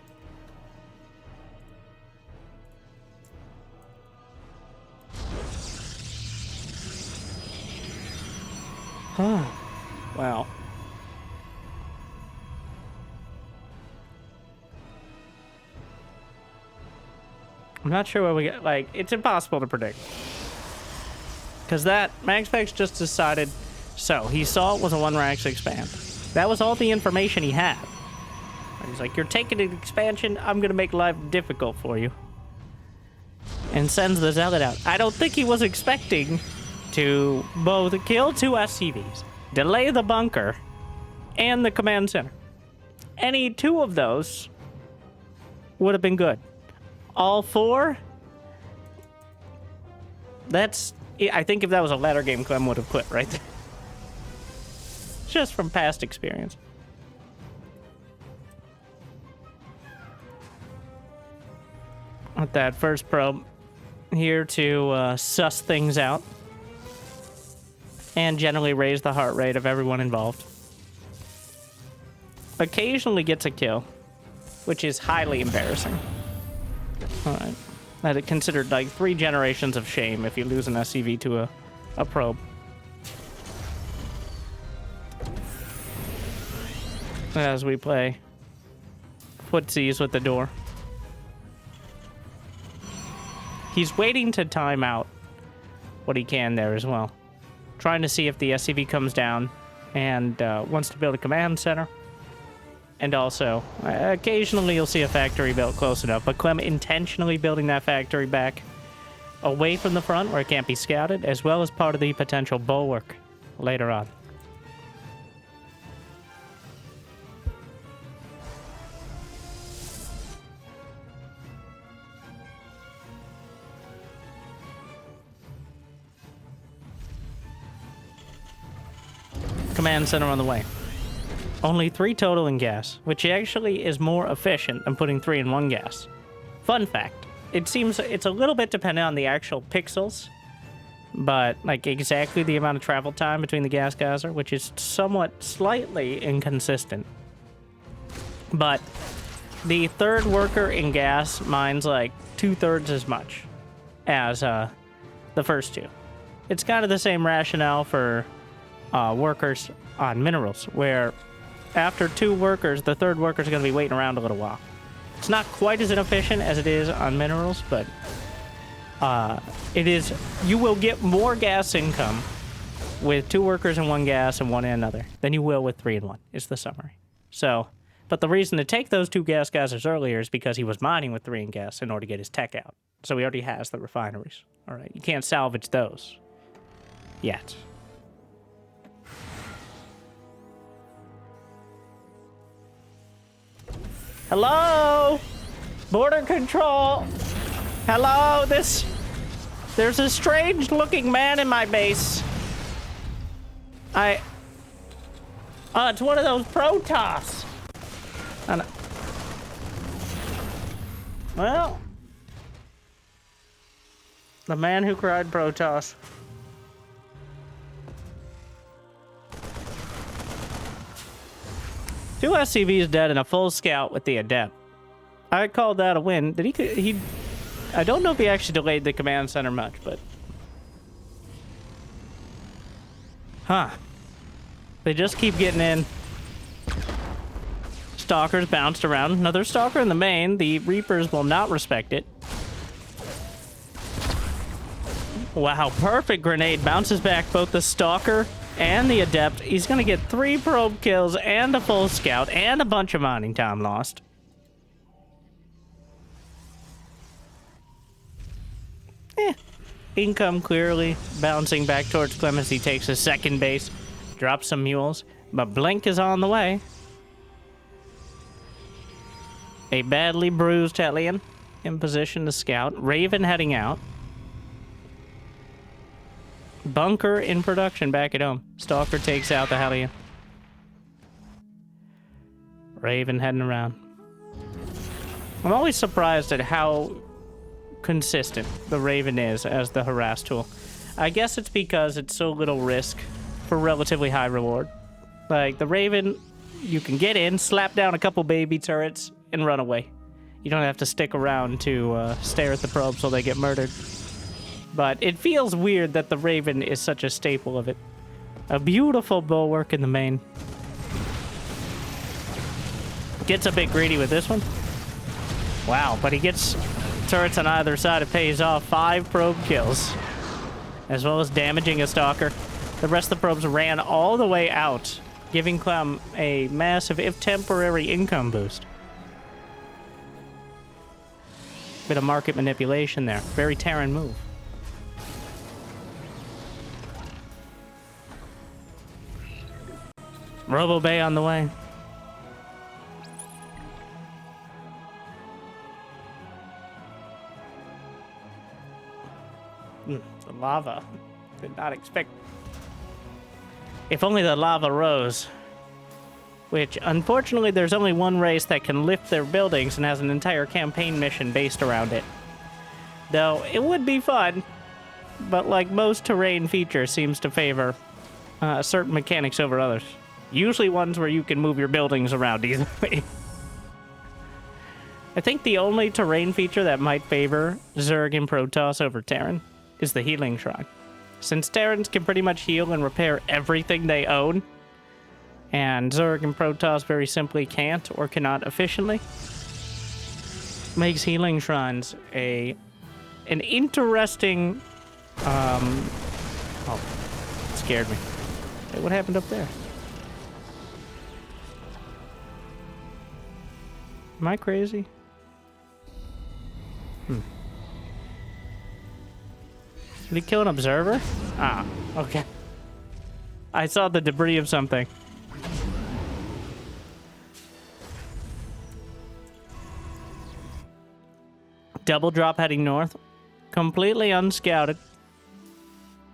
Wow. I'm not sure what we get. Like, it's impossible to predict. Because that, MaxPax just decided, so he saw it was a 1-rax expand. That was all the information he had. And he's like, you're taking an expansion, I'm going to make life difficult for you. And sends the Zealot out. I don't think he was expecting to both kill 2 SCVs, delay the bunker, and the command center. Any 2 of those would have been good. All 4? That's... I think if that was a ladder game, Clem would have quit right there. Just from past experience. With that first probe here to suss things out and generally raise the heart rate of everyone involved. Occasionally gets a kill, which is highly embarrassing. All right. That it considered like 3 generations of shame if you lose an SCV to a probe. As we play footsies with the door. He's waiting to time out what he can there as well. Trying to see if the SCV comes down and wants to build a command center. And also, occasionally you'll see a factory built close enough, but Clem intentionally building that factory back away from the front where it can't be scouted, as well as part of the potential bulwark later on. Command center on the way. Only 3 total in gas, which actually is more efficient than putting 3 in 1 gas. Fun fact, it seems it's a little bit dependent on the actual pixels, but like exactly the amount of travel time between the gas geyser, which is somewhat slightly inconsistent. But the 3rd worker in gas mines like 2/3 as much as the first 2. It's kind of the same rationale for workers on minerals, where after 2 workers, the 3rd worker is going to be waiting around a little while. It's not quite as inefficient as it is on minerals, but it is. You will get more gas income with 2 workers in 1 gas and 1 in another than you will with 3 in 1, is the summary. So, but the reason to take those 2 gas geysers earlier is because he was mining with 3 in gas in order to get his tech out. So he already has the refineries. All right, you can't salvage those yet. Hello? Border control. Hello? There's a strange looking man in my base. Oh, it's one of those Protoss. Well, the man who cried Protoss. Two SCVs dead and a full scout with the Adept. I called that a win. Did he I don't know if he actually delayed the command center much, but... Huh. They just keep getting in. Stalkers bounced around. Another Stalker in the main. The Reapers will not respect it. Wow, perfect grenade. Bounces back both the Stalker and the Adept. He's going to get 3 probe kills and a full scout and a bunch of mining time lost. Income clearly bouncing back towards Clem as he takes his second base. Drops some mules, but Blink is on the way. A badly bruised Hellion in position to scout. Raven heading out. Bunker in production back at home. Stalker takes out the Hellion. Raven heading around. I'm always surprised at how consistent the Raven is as the harass tool. I guess it's because it's so little risk for relatively high reward. Like, the Raven, you can get in, slap down a couple baby turrets, and run away. You don't have to stick around to stare at the probes till they get murdered. But it feels weird that the Raven is such a staple of it. A beautiful bulwark in the main. Gets a bit greedy with this one. Wow, but he gets turrets on either side. It pays off. 5 probe kills. as well as damaging a Stalker. The rest of the probes ran all the way out, giving Clam a massive, if temporary, income boost. Bit of market manipulation there. Very Terran move. Robo Bay on the way. The lava. Did not expect. If only the lava rose. Which, unfortunately, there's only one race that can lift their buildings and has an entire campaign mission based around it. Though, it would be fun, but like most terrain features, seems to favor certain mechanics over others. Usually ones where you can move your buildings around easily. I think the only terrain feature that might favor Zerg and Protoss over Terran is the healing shrine. Since Terrans can pretty much heal and repair everything they own, and Zerg and Protoss very simply can't or cannot efficiently, makes healing shrines an interesting. Oh, it scared me. Hey, what happened up there? Am I crazy? Did he kill an observer? Ah, okay. I saw the debris of something. Double drop heading north. Completely unscouted.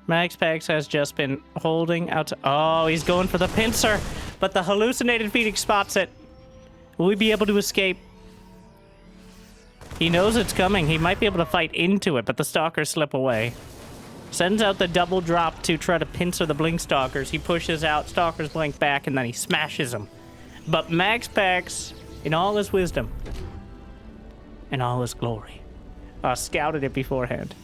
MaxPax has just been holding out to... Oh, he's going for the pincer. But the hallucinated Phoenix spots it. Will we be able to escape? He knows it's coming. He might be able to fight into it, but the Stalkers slip away. Sends out the double drop to try to pincer the Blink Stalkers. He pushes out, Stalkers blink back, and then he smashes them. But MaxPax, in all his wisdom, in all his glory, scouted it beforehand.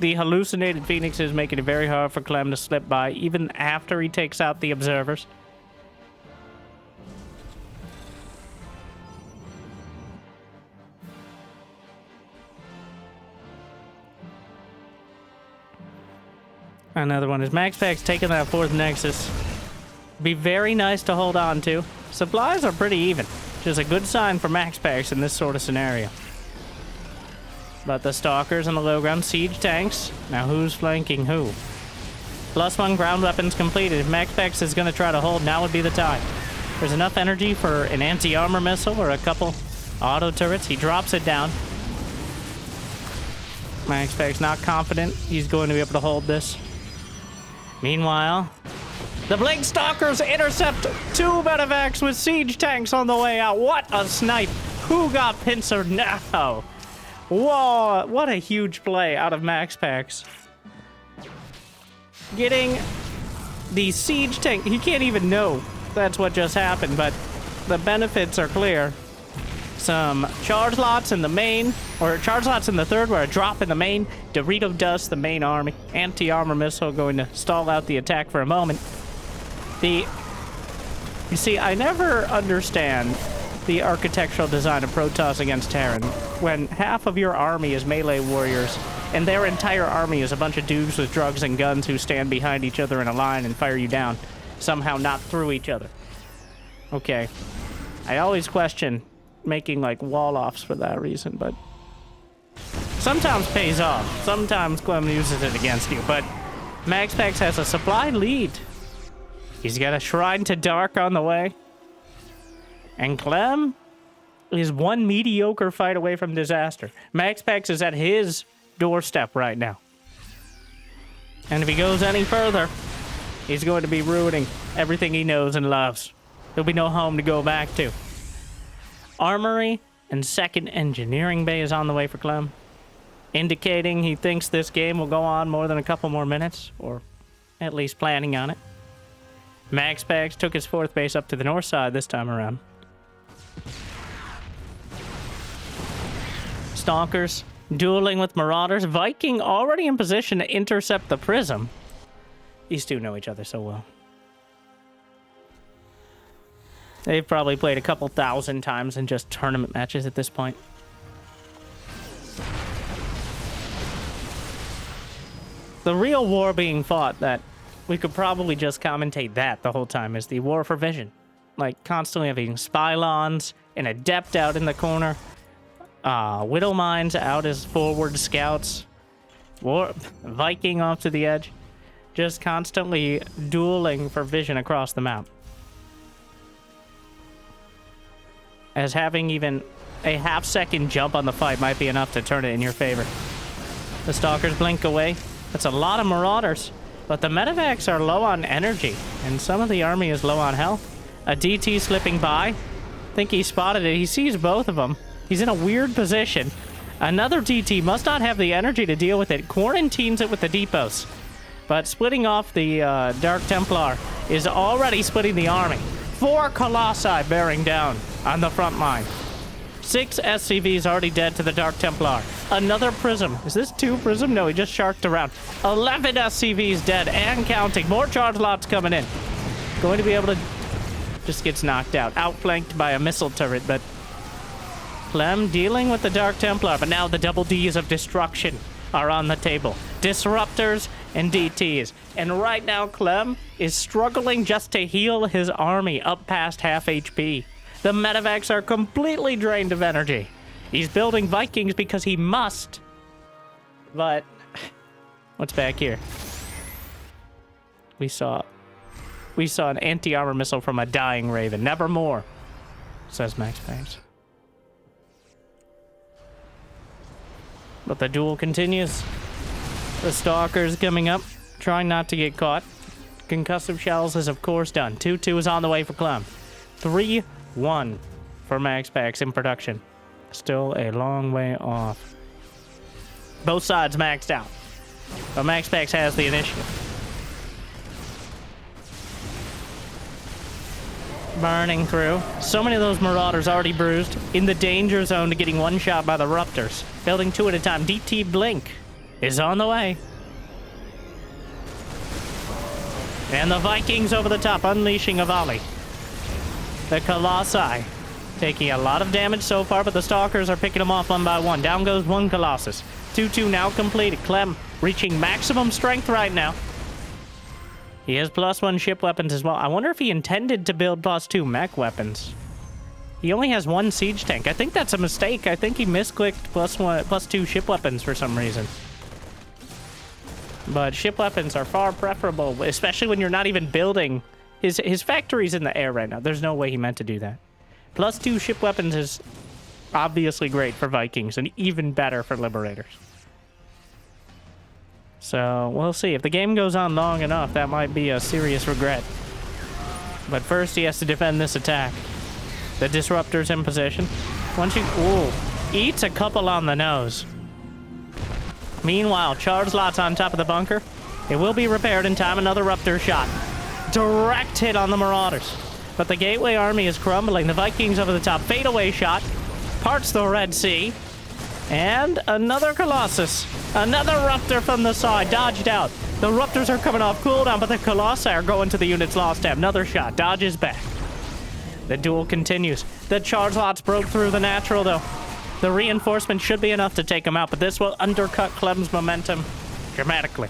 The hallucinated Phoenix is making it very hard for Clem to slip by, even after he takes out the observers. Another one is MaxPax taking that fourth Nexus. Be very nice to hold on to. Supplies are pretty even, which is a good sign for MaxPax in this sort of scenario. But the Stalkers on the low ground, siege tanks. Now who's flanking who? +1 ground weapons completed. If MaxPax is going to try to hold, now would be the time. There's enough energy for an anti-armor missile or a couple auto turrets. He drops it down. MaxPax not confident he's going to be able to hold this. Meanwhile, the Blink Stalkers intercept 2 medevacs with siege tanks on the way out. What a snipe. Who got pincered now? Whoa, what a huge play out of MaxPax. Getting the siege tank. He can't even know that's what just happened, but the benefits are clear. Some charge lots in the main, or charge lots in the third, where a drop in the main. Dorito dust, the main army. Anti-armor missile going to stall out the attack for a moment. You see, I never understand the architectural design of Protoss against Terran when half of your army is melee warriors and their entire army is a bunch of dudes with drugs and guns who stand behind each other in a line and fire you down, somehow not through each other. Okay. I always question making like wall-offs for that reason, but sometimes pays off. Sometimes Clem uses it against you, but MaxPax has a supply lead. He's got a Shrine to Dark on the way. And Clem is one mediocre fight away from disaster. MaxPax is at his doorstep right now. And if he goes any further, he's going to be ruining everything he knows and loves. There'll be no home to go back to. Armory and second engineering bay is on the way for Clem, indicating he thinks this game will go on more than a couple more minutes, or at least planning on it. MaxPax took his fourth base up to the north side this time around. Stalkers dueling with Marauders. Viking already in position to intercept the Prism. These two know each other so well. They've probably played a couple thousand times in just tournament matches at this point. The real war being fought that we could probably just commentate that the whole time is the war for vision. Like, constantly having Spylons, an Adept out in the corner, Widow Mines out as forward scouts, Viking off to the edge, just constantly dueling for vision across the map. As having even a half-second jump on the fight might be enough to turn it in your favor. The Stalkers blink away. That's a lot of Marauders. But the Medivacs are low on energy, and some of the army is low on health. A DT slipping by. Think he spotted it. He sees both of them. He's in a weird position. Another DT must not have the energy to deal with it. Quarantines it with the depots. But splitting off the Dark Templar is already splitting the army. 4 Colossi bearing down on the front line. 6 SCVs already dead to the Dark Templar. Another Prism. Is this 2 Prism? No, he just sharked around. 11 SCVs dead and counting. More charge lots coming in. Going to be able to... Just gets knocked out. Outflanked by a missile turret, but... Clem dealing with the Dark Templar, but now the double Ds of destruction are on the table. Disruptors and DTs. And right now, Clem is struggling just to heal his army up past half HP. The Medivacs are completely drained of energy. He's building Vikings because he must. But what's back here? We saw an anti-armor missile from a dying Raven. Nevermore, says MaxPax. But the duel continues. The Stalkers coming up, trying not to get caught. Concussive shells is of course done. 2-2 is on the way for Clam. 3-1 for MaxPax in production. Still a long way off. Both sides maxed out. But MaxPax has the initiative. Burning through. So many of those Marauders already bruised. In the danger zone to getting one shot by the Raptors. Building 2 at a time. DT Blink is on the way. And the Vikings over the top, unleashing a volley. The Colossi taking a lot of damage so far, but the Stalkers are picking them off one by one. Down goes 1 Colossus. 2-2 now completed. Clem reaching maximum strength right now. He has +1 ship weapons as well. I wonder if he intended to build +2 mech weapons. He only has 1 siege tank. I think that's a mistake. I think he misclicked +2 ship weapons for some reason. But ship weapons are far preferable, especially when you're not even building. His factory's in the air right now. There's no way he meant to do that. +2 ship weapons is obviously great for Vikings and even better for Liberators. So, we'll see. If the game goes on long enough, that might be a serious regret. But first, he has to defend this attack. The Disruptor's in position. Once you... Ooh. Eats a couple on the nose. Meanwhile, charge lots on top of the bunker. It will be repaired in time. Another Raptor shot. Direct hit on the Marauders. But the Gateway army is crumbling. The Vikings over the top. Fadeaway shot. Parts the Red Sea. And another Colossus. Another Raptor from the side. Dodged out. The Raptors are coming off cooldown, but the Colossi are going to the unit's lost tab. Another shot. Dodges back. The duel continues. The charge lots broke through the natural, though. The reinforcement should be enough to take him out, but this will undercut Clem's momentum dramatically.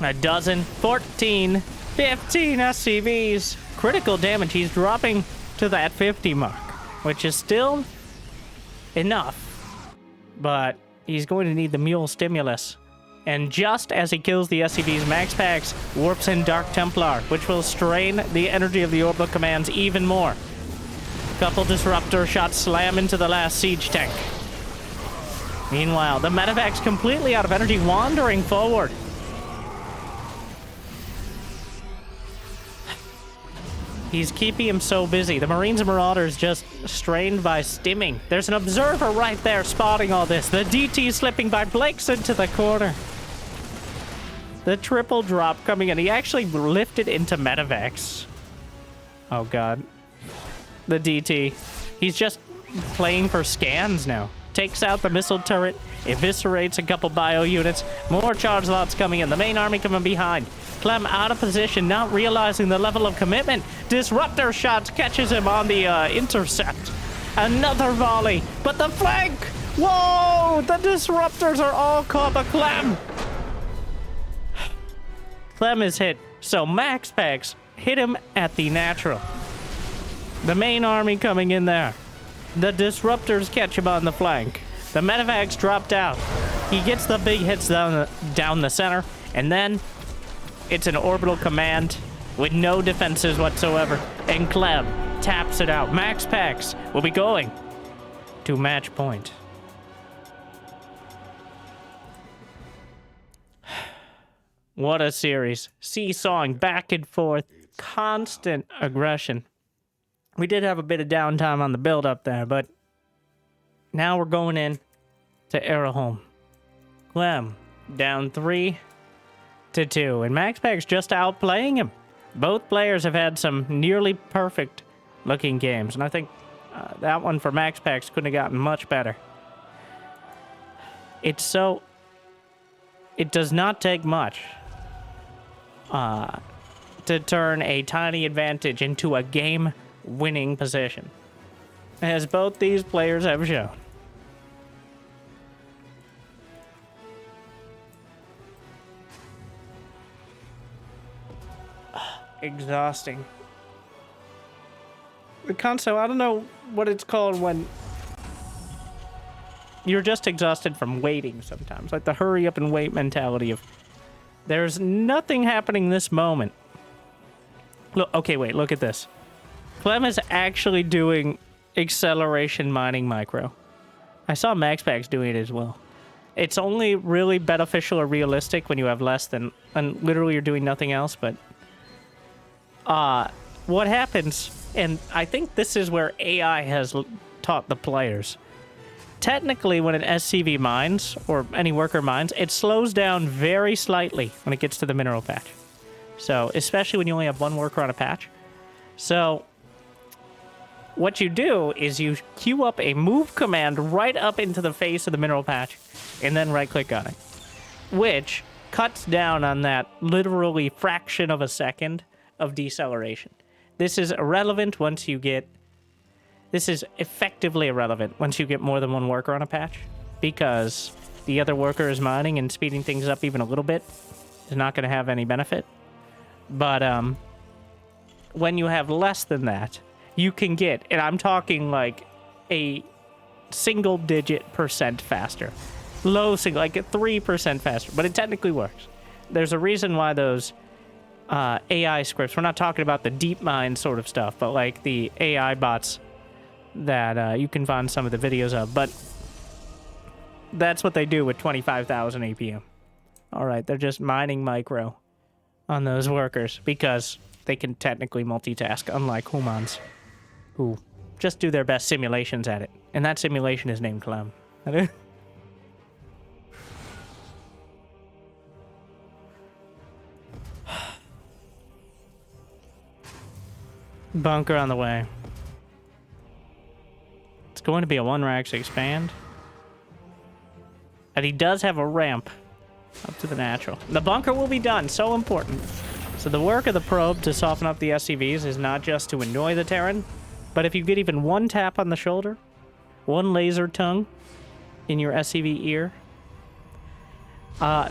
A dozen, 14, 15 SCVs. Critical damage. He's dropping to that 50 mark, which is still enough. But he's going to need the mule stimulus. And just as he kills the SCVs, MaxPax warps in Dark Templar, which will strain the energy of the orbital commands even more. Couple disruptor shots slam into the last siege tank. Meanwhile, the Medivac's completely out of energy, wandering forward. He's keeping him so busy. The Marines and Marauders just strained by stimming. There's an observer right there spotting all this. The DT slipping by, Blake's into the corner. The triple drop coming in. He actually lifted into Medivacs. Oh, God. The DT. He's just playing for scans now. Takes out the missile turret. Eviscerates a couple bio units. More charge lots coming in. The main army coming behind. Clem out of position, not realizing the level of commitment. Disruptor shots catches him on the intercept. Another volley, but the flank! Whoa! The disruptors are all caught, but Clem! Clem is hit, so MaxPax hit him at the natural. The main army coming in there. The disruptors catch him on the flank. The medevacs dropped out. He gets the big hits down the center, and then it's an orbital command with no defenses whatsoever, and Clem taps it out. MaxPax will be going to match point. What a series. Seesawing back and forth. Constant aggression. We did have a bit of downtime on the build-up there, but now we're going in to Arrowholm. Clem down 3-2, and MaxPax just outplaying him. Both players have had some nearly perfect-looking games, and I think that one for MaxPax couldn't have gotten much better. It does not take much to turn a tiny advantage into a game-winning position, as both these players have shown. Exhausting. The console, I don't know what it's called when you're just exhausted from waiting sometimes. Like the hurry up and wait mentality of there's nothing happening this moment. Look, okay, wait, look at this. Clem is actually doing acceleration mining micro. I saw MaxPax doing it as well. It's only really beneficial or realistic when you have less than, and literally you're doing nothing else, but what happens, and I think this is where AI has taught the players. Technically, when an SCV mines, or any worker mines, it slows down very slightly when it gets to the mineral patch. So, especially when you only have one worker on a patch. So, what you do is you queue up a move command right up into the face of the mineral patch, and then right-click on it. Which cuts down on that literally fraction of a second of deceleration. This is irrelevant once you get... This is effectively irrelevant once you get more than one worker on a patch, because the other worker is mining and speeding things up even a little bit is not going to have any benefit. But when you have less than that, you can get, and I'm talking like a single-digit % faster. Low single, like a 3% faster, but it technically works. There's a reason why those AI scripts, we're not talking about the deep mine sort of stuff, but like the AI bots that you can find some of the videos of, but that's what they do with 25,000 APM. All right, they're just mining micro on those workers because they can technically multitask, unlike humans, who just do their best simulations at it. And that simulation is named Clam. Bunker on the way. It's going to be a 1-rax expand. And he does have a ramp up to the natural. The bunker will be done. So important. So the work of the probe to soften up the SCVs is not just to annoy the Terran, but if you get even one tap on the shoulder, one laser tongue in your SCV ear,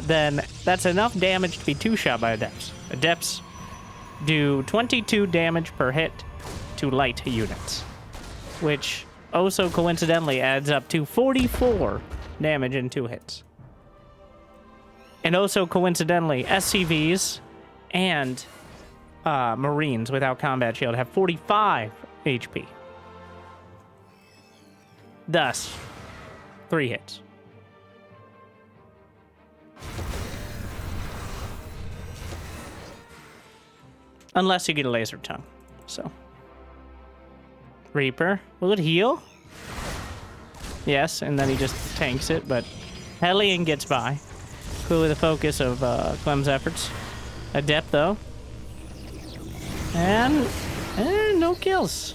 then that's enough damage to be 2-shot by Adepts. Adepts do 22 damage per hit to light units, which also coincidentally adds up to 44 damage in 2 hits. And also coincidentally, SCVs and Marines without combat shield have 45 HP. Thus, 3 hits. Unless you get a laser tongue. So. Reaper. Will it heal? Yes, and then he just tanks it, but Hellion gets by. Clearly the focus of Clem's efforts. Adept, though. And no kills.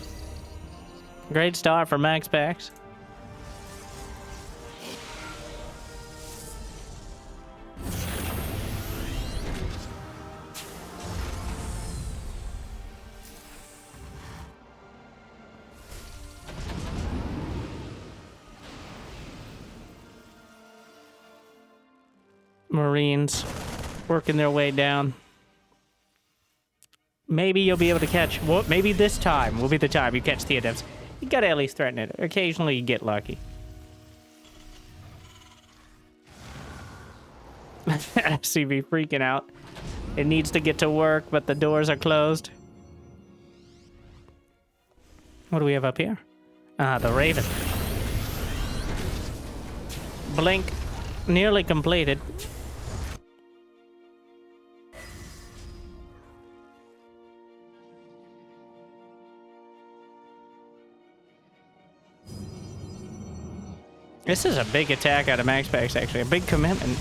Great start for MaxPax. Marines working their way down. Maybe you'll be able to catch... Well, maybe this time will be the time you catch the Adepts. You gotta at least threaten it. Occasionally you get lucky. FCV freaking out. It needs to get to work, but the doors are closed. What do we have up here? Ah, the Raven. Blink. Nearly completed. This is a big attack out of MaxPax, actually. A big commitment.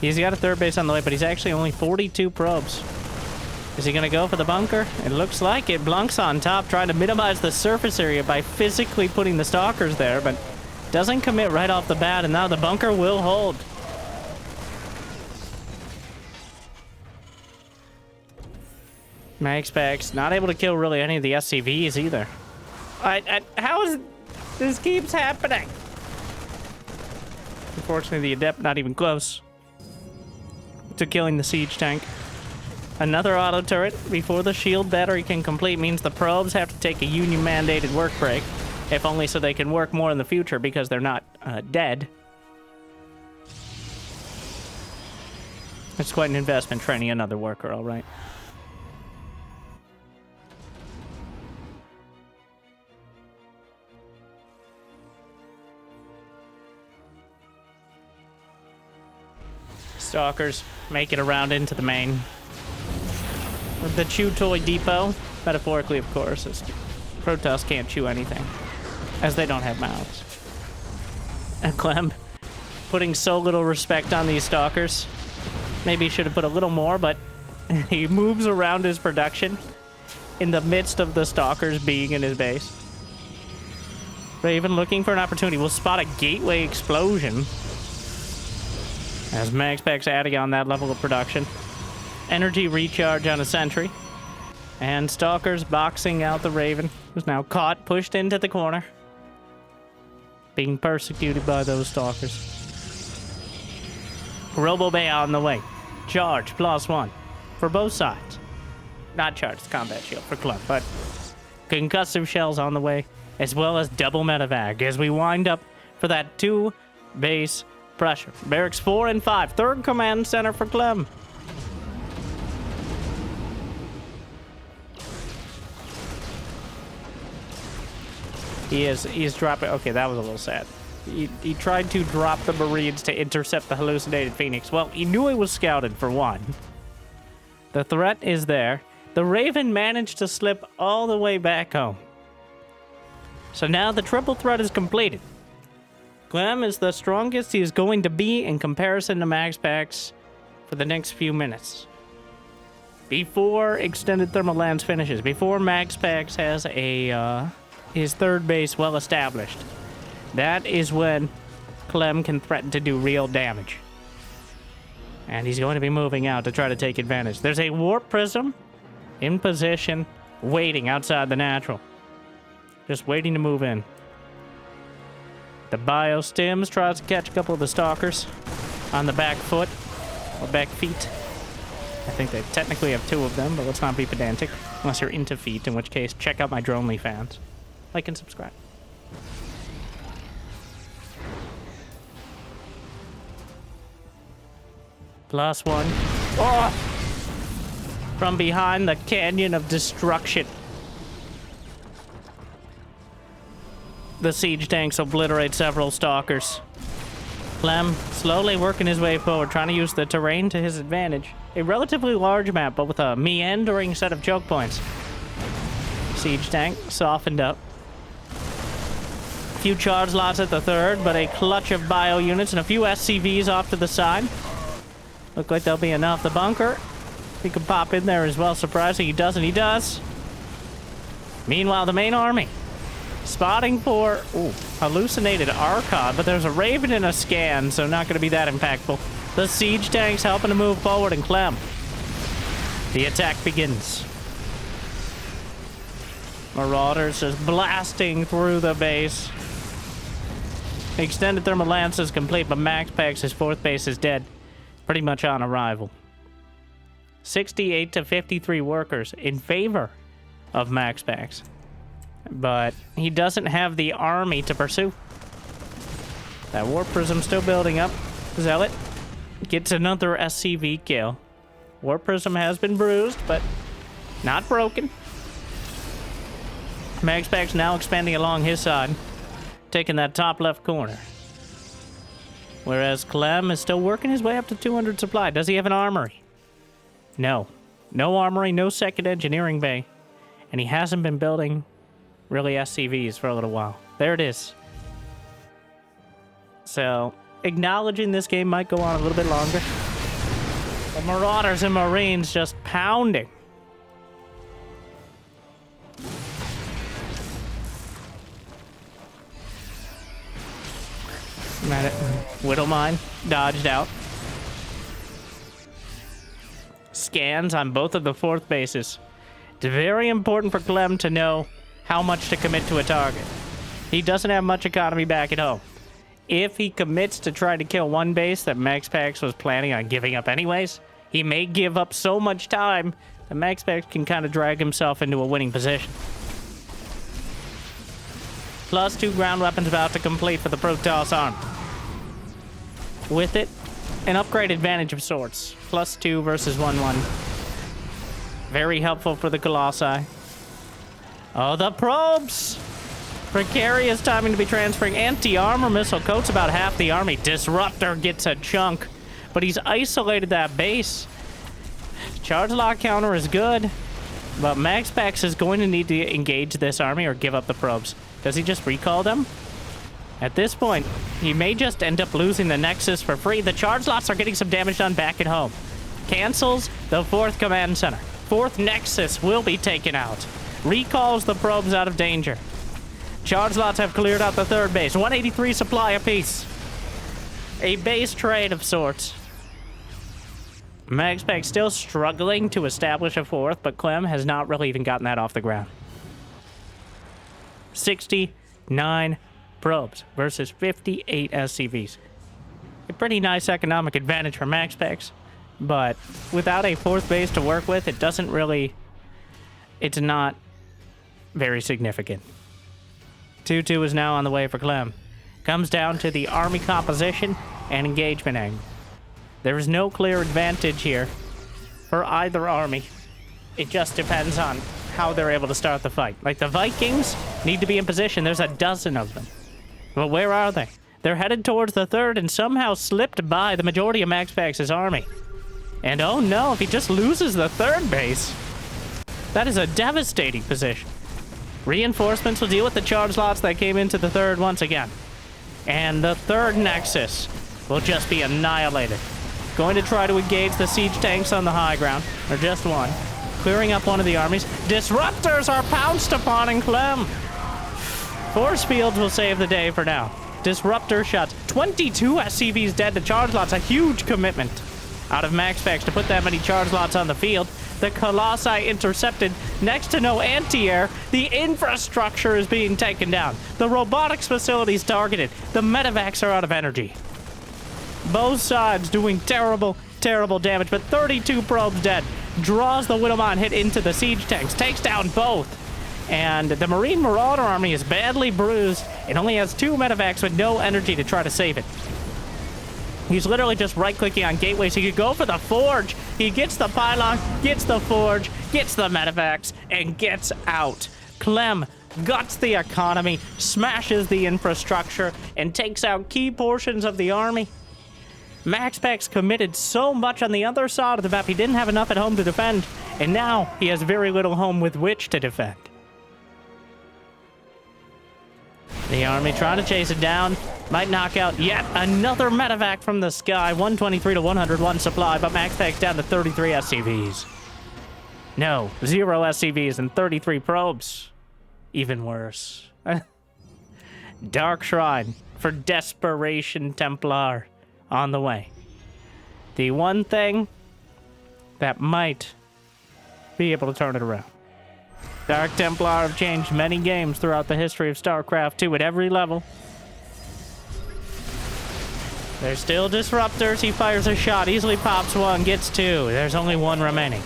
He's got a third base on the way, but he's actually only 42 probes. Is he going to go for the bunker? It looks like it. Blunk's on top, trying to minimize the surface area by physically putting the stalkers there, but doesn't commit right off the bat, and now the bunker will hold. MaxPax not able to kill really any of the SCVs either. How is... This keeps happening? Unfortunately, the Adept not even close to killing the siege tank. Another auto turret before the shield battery can complete means the probes have to take a union-mandated work break, if only so they can work more in the future because they're not dead. It's quite an investment training another worker, all right. Stalkers make it around into the main. The chew toy depot, metaphorically of course, as Protoss can't chew anything, as they don't have mouths. And Clem, putting so little respect on these stalkers. Maybe he should have put a little more, but he moves around his production in the midst of the stalkers being in his base. Raven looking for an opportunity. Will spot a gateway explosion. As MaxPax adding on that level of production. Energy recharge on a sentry. And Stalkers boxing out the Raven, who's now caught, pushed into the corner. Being persecuted by those Stalkers. Robo Bay on the way. Charge, +1. For both sides. Not charged, combat shield for Clem, but concussive shells on the way, as well as double medevac as we wind up for that 2 base pressure. Barracks 4 and 5. Third command center for Clem. He's dropping... Okay, that was a little sad. He tried to drop the Marines to intercept the hallucinated Phoenix. Well, he knew it was scouted, for one. The threat is there. The Raven managed to slip all the way back home. So now the triple threat is completed. Clam is the strongest he is going to be in comparison to MaxPax for the next few minutes. Before Extended Thermal Lance finishes, before MaxPax has a his third base well established, that is when Clem can threaten to do real damage. And he's going to be moving out to try to take advantage. There's a warp prism in position, waiting outside the natural. Just waiting to move in. The Biostims tries to catch a couple of the Stalkers on the back foot, or back feet. I think they technically have 2 of them, but let's not be pedantic. Unless you're into feet, in which case, check out my Dronely fans. Like and subscribe. +1. Oh! From behind the Canyon of Destruction. The siege tanks obliterate several Stalkers. Clem slowly working his way forward, trying to use the terrain to his advantage. A relatively large map, but with a meandering set of choke points. Siege tank softened up. A few charge lots at the third, but a clutch of bio units and a few SCVs off to the side. Look like there'll be enough. The bunker, he can pop in there as well. Surprising he doesn't. He does. Meanwhile, the main army. Spotting for hallucinated Archon, but there's a Raven and a scan, so not going to be that impactful. The siege tanks helping to move forward and Clem. The attack begins. Marauders just blasting through the base. Extended Thermal Lance is complete, but MaxPax's 4th base is dead. pretty much on arrival. 68 to 53 workers in favor of MaxPax. But he doesn't have the army to pursue. That Warp Prism still building up. Zealot gets another SCV kill. Warp Prism has been bruised, but not broken. MaxPax now expanding along his side, taking that top left corner. Whereas Clem is still working his way up to 200 supply. Does he have an armory? No. No armory, no second engineering bay. And he hasn't been building really SCVs for a little while. There it is. So, acknowledging this game might go on a little bit longer. The Marauders and Marines just pounding. Widowmine dodged out. Scans on both of the fourth bases. It's very important for Clem to know how much to commit to a target. He doesn't have much economy back at home. If he commits to try to kill one base that MaxPax was planning on giving up anyways, he may give up so much time that MaxPax can kind of drag himself into a winning position. +2 ground weapons about to complete for the Protoss arm. With it, an upgrade advantage of sorts. +2 versus 1-1. Very helpful for the Colossi. Oh, the probes! Precarious timing to be transferring anti-armor missile coats about half the army. Disruptor gets a chunk, but he's isolated that base. Charge lock counter is good, but MaxPax is going to need to engage this army or give up the probes. Does he just recall them? At this point, he may just end up losing the Nexus for free. The charge lots are getting some damage done back at home. Cancels the 4th command center. 4th Nexus will be taken out. Recalls the probes out of danger. Charge lots have cleared out the 3rd base. 183 supply apiece. A base trade of sorts. MaxPax still struggling to establish a 4th, but Clem has not really even gotten that off the ground. 69 probes versus 58 SCVs. A pretty nice economic advantage for MaxPax, but without a 4th base to work with, it doesn't really... It's not very significant. 2-2 is now on the way for Clem. Comes down to the army composition and engagement angle. There is no clear advantage here for either army. It just depends on how they're able to start the fight. Like, the Vikings need to be in position. There's a dozen of them. But where are they? They're headed towards the 3rd and somehow slipped by the majority of MaxPax's army. And oh no, if he just loses the 3rd base, that is a devastating position. Reinforcements will deal with the charge lots that came into the 3rd once again. And the 3rd Nexus will just be annihilated. Going to try to engage the siege tanks on the high ground, or just one. Clearing up one of the armies. Disruptors are pounced upon in Clem. Force fields will save the day for now. Disruptor shots. 22 SCVs dead to charge lots. A huge commitment out of MaxPax to put that many charge lots on the field. The Colossi intercepted. Next to no anti-air. The infrastructure is being taken down. The robotics facilities targeted. The medevacs are out of energy. Both sides doing terrible, terrible damage, but 32 probes dead. Draws the Widowmine hit into the siege tanks. Takes down both. And the Marine Marauder army is badly bruised. It only has 2 medevacs with no energy to try to save it. He's literally just right-clicking on gateways. He could go for the forge. He gets the pylon, gets the forge, gets the medevacs, and gets out. Clem guts the economy, smashes the infrastructure, and takes out key portions of the army. MaxPax committed so much on the other side of the map, he didn't have enough at home to defend, and now he has very little home with which to defend. The army trying to chase it down, might knock out yet another medevac from the sky. 123 to 101 supply, but MaxPax down to 33 SCVs. No, 0 SCVs and 33 probes. Even worse. Dark Shrine for Desperation Templar on the way. The one thing that might be able to turn it around. Dark Templar have changed many games throughout the history of StarCraft 2 at every level. There's still disruptors. He fires a shot, easily pops one, gets two. There's only one remaining.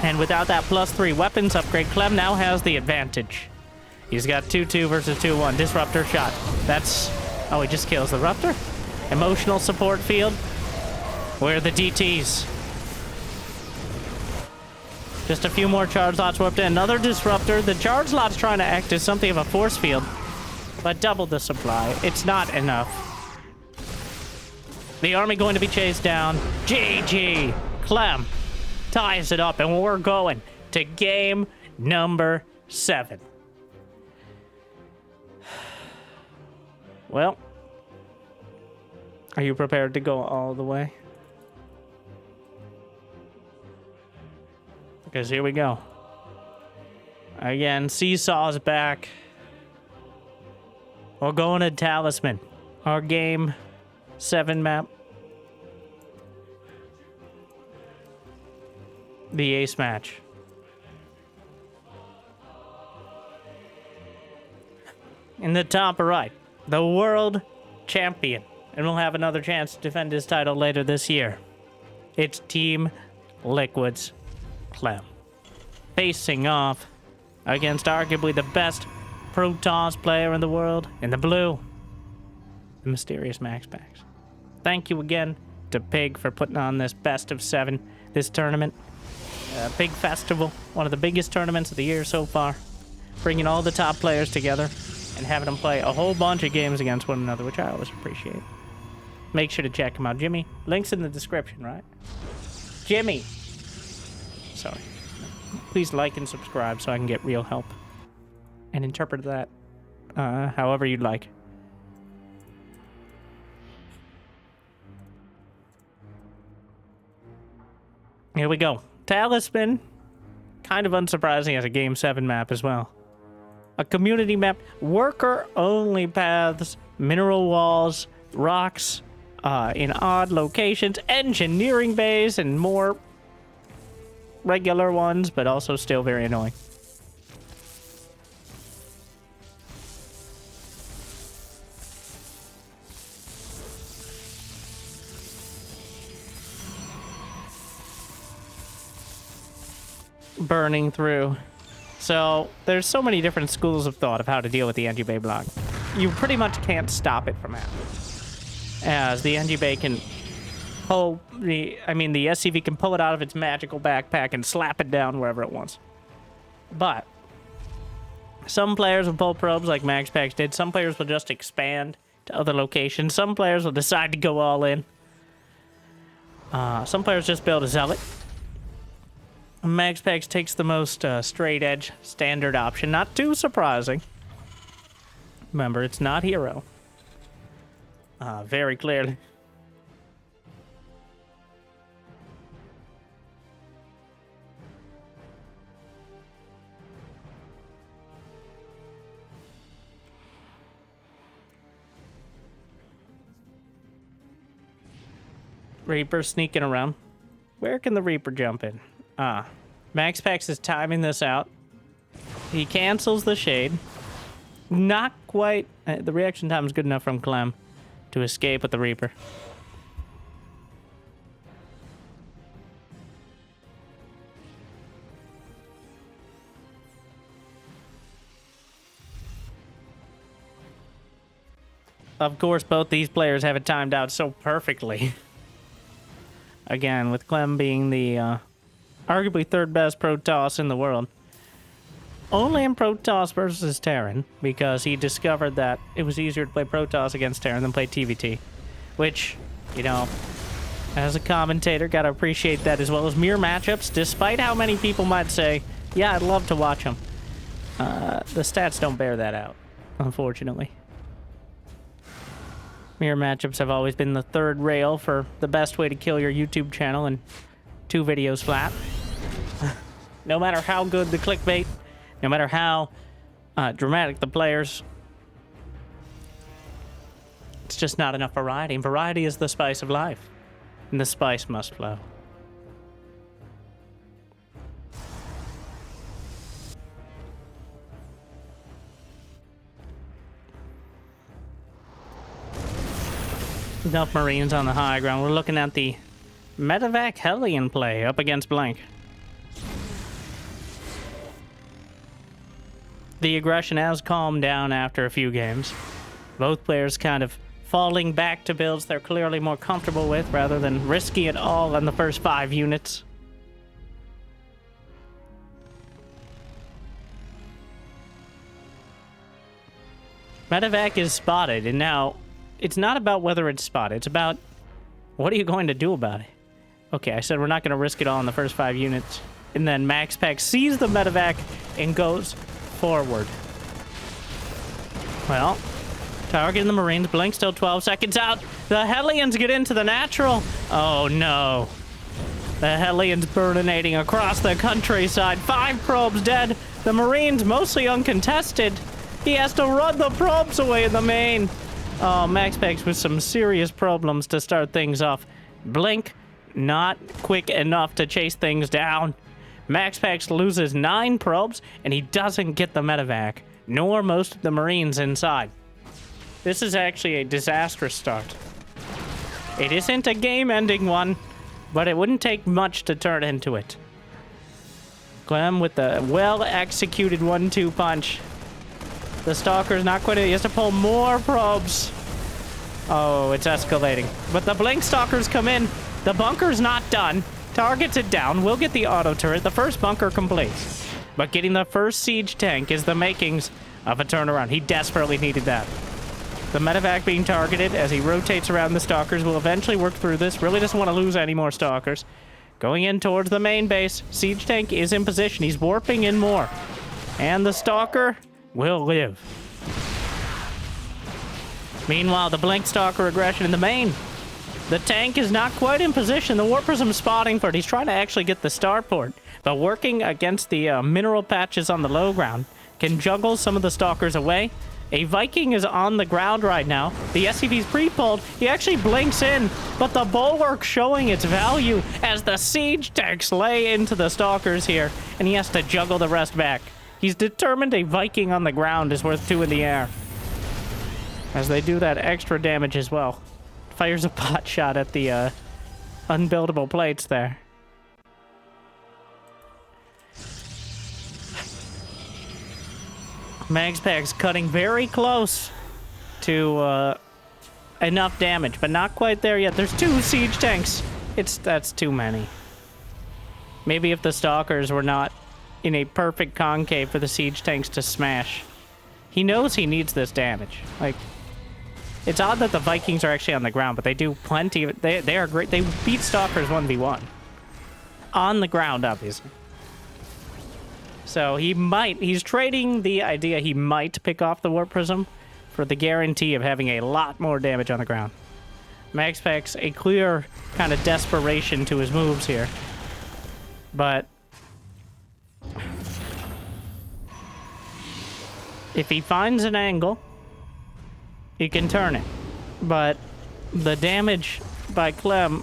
And without that +3 weapons upgrade, Clem now has the advantage. He's got 2-2 versus 2-1. Disruptor shot. That's... Oh, he just kills the Ruptor. Emotional support field. Where are the DTs? Just a few more charge slots warped in. Another disruptor. The charge slot's trying to act as something of a force field, but double the supply. It's not enough. The army going to be chased down. GG. Clem ties it up, and we're going to game number 7. Well, are you prepared to go all the way? Because here we go. Again, Seesaw's back. We're going to Talisman. Our game 7 map. The ace match. In the top right, the World Champion. And we'll have another chance to defend his title later this year. It's Team Liquid's Clam. Facing off against arguably the best Protoss player in the world. In the blue, the mysterious MaxPax. Thank you again to Pig for putting on this best of 7, this tournament. Big festival, one of the biggest tournaments of the year so far. Bringing all the top players together and having them play a whole bunch of games against one another, which I always appreciate. Make sure to check him out. Jimmy, links in the description, right? Jimmy! Sorry. Please like and subscribe so I can get real help. And interpret that however you'd like. Here we go. Talisman, kind of unsurprising as a Game 7 map as well. A community map, worker-only paths, mineral walls, rocks in odd locations, engineering bays, and more regular ones, but also still very annoying. Burning through. So there's so many different schools of thought of how to deal with the NG Bay block. You pretty much can't stop it from happening, as the NG Bay can pull the SCV can pull it out of its magical backpack and slap it down wherever it wants. But some players will pull probes like MaxPax did. Some players will just expand to other locations. Some players will decide to go all in. Some players just build a zealot. MaxPax takes the most straight edge standard option. Not too surprising. Remember, it's not hero. Very clearly. Reaper sneaking around. Where can the Reaper jump in? MaxPax is timing this out. He cancels the shade. Not quite. The reaction time is good enough from Clam to escape with the Reaper. Of course, both these players have it timed out so perfectly. Again, with Clem being the arguably third best Protoss in the world. Only in Protoss versus Terran, because he discovered that it was easier to play Protoss against Terran than play TVT. Which, you know, as a commentator, gotta appreciate that, as well as mirror matchups, despite how many people might say, yeah, I'd love to watch them. The stats don't bear that out, unfortunately. Mirror matchups have always been the third rail for the best way to kill your YouTube channel in 2 videos flat. No matter how good the clickbait, no matter how dramatic the players, it's just not enough variety. And variety is the spice of life. And the spice must flow. Enough Marines on the high ground. We're looking at the Medevac Hellion play up against Blank. The aggression has calmed down after a few games. Both players kind of falling back to builds they're clearly more comfortable with rather than risky it all on the first 5 units. Medevac is spotted, and now it's not about whether it's spotted. It's about what are you going to do about it? Okay, I said we're not going to risk it all in the first 5 units. And then MaxPax sees the Medevac and goes forward. Well, targeting the Marines. Blink still 12 seconds out. The Hellions get into the natural. Oh, no. The Hellions burninating across the countryside. 5 probes dead. The Marines mostly uncontested. He has to run the probes away in the main. Oh, MaxPax with some serious problems to start things off. Blink, not quick enough to chase things down. MaxPax loses 9 probes, and he doesn't get the Medevac, nor most of the Marines inside. This is actually a disastrous start. It isn't a game-ending one, but it wouldn't take much to turn into it. Clem with the well-executed 1-2 punch. The Stalker's not quite... He has to pull more probes. Oh, it's escalating. But the Blink Stalkers come in. The bunker's not done. Targets it down. We'll get the auto turret. The first bunker complete. But getting the first siege tank is the makings of a turnaround. He desperately needed that. The Medevac being targeted as he rotates around the Stalkers will eventually work through this. Really doesn't want to lose any more Stalkers. Going in towards the main base. Siege tank is in position. He's warping in more. And the Stalker will live. Meanwhile, the Blink Stalker aggression in the main. The tank is not quite in position. The Warp Prism spotting for it. He's trying to actually get the starport. But working against the mineral patches on the low ground can juggle some of the Stalkers away. A Viking is on the ground right now. The SCV's pre-pulled. He actually blinks in, but the Bulwark showing its value as the siege tanks lay into the Stalkers here, and he has to juggle the rest back. He's determined a Viking on the ground is worth 2 in the air. As they do that extra damage as well. Fires a pot shot at the unbuildable plates there. MaxPax cutting very close to enough damage, but not quite there yet. There's 2 siege tanks. That's too many. Maybe if the Stalkers were not in a perfect concave for the siege tanks to smash. He knows he needs this damage. Like, it's odd that the Vikings are actually on the ground, but they do plenty of it. They are great. They beat Stalkers 1v1. On the ground, obviously. So he's trading the idea he might pick off the Warp Prism for the guarantee of having a lot more damage on the ground. MaxPax, a clear kind of desperation to his moves here. But if he finds an angle, he can turn it. But the damage by Clem,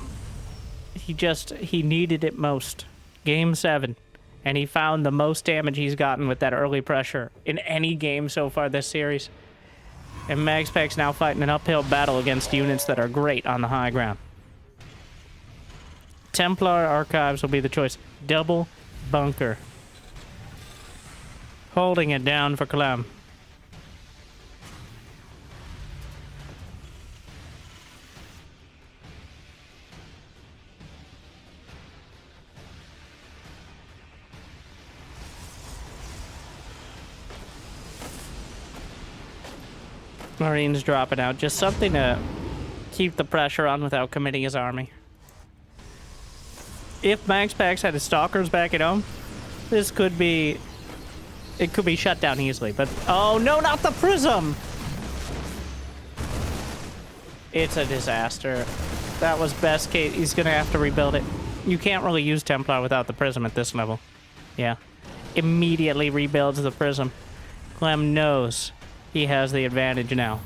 he needed it most. Game 7. And he found the most damage he's gotten with that early pressure in any game so far this series. And MaxPax now fighting an uphill battle against units that are great on the high ground. Templar Archives will be the choice. Double bunker. Holding it down for Clam. Marines dropping out. Just something to keep the pressure on without committing his army. If MaxPax had his Stalkers back at home, this could be... It could be shut down easily, but... Oh, no, not the Prism! It's a disaster. That was best case. He's gonna have to rebuild it. You can't really use Templar without the Prism at this level. Yeah. Immediately rebuilds the Prism. Clem knows he has the advantage now,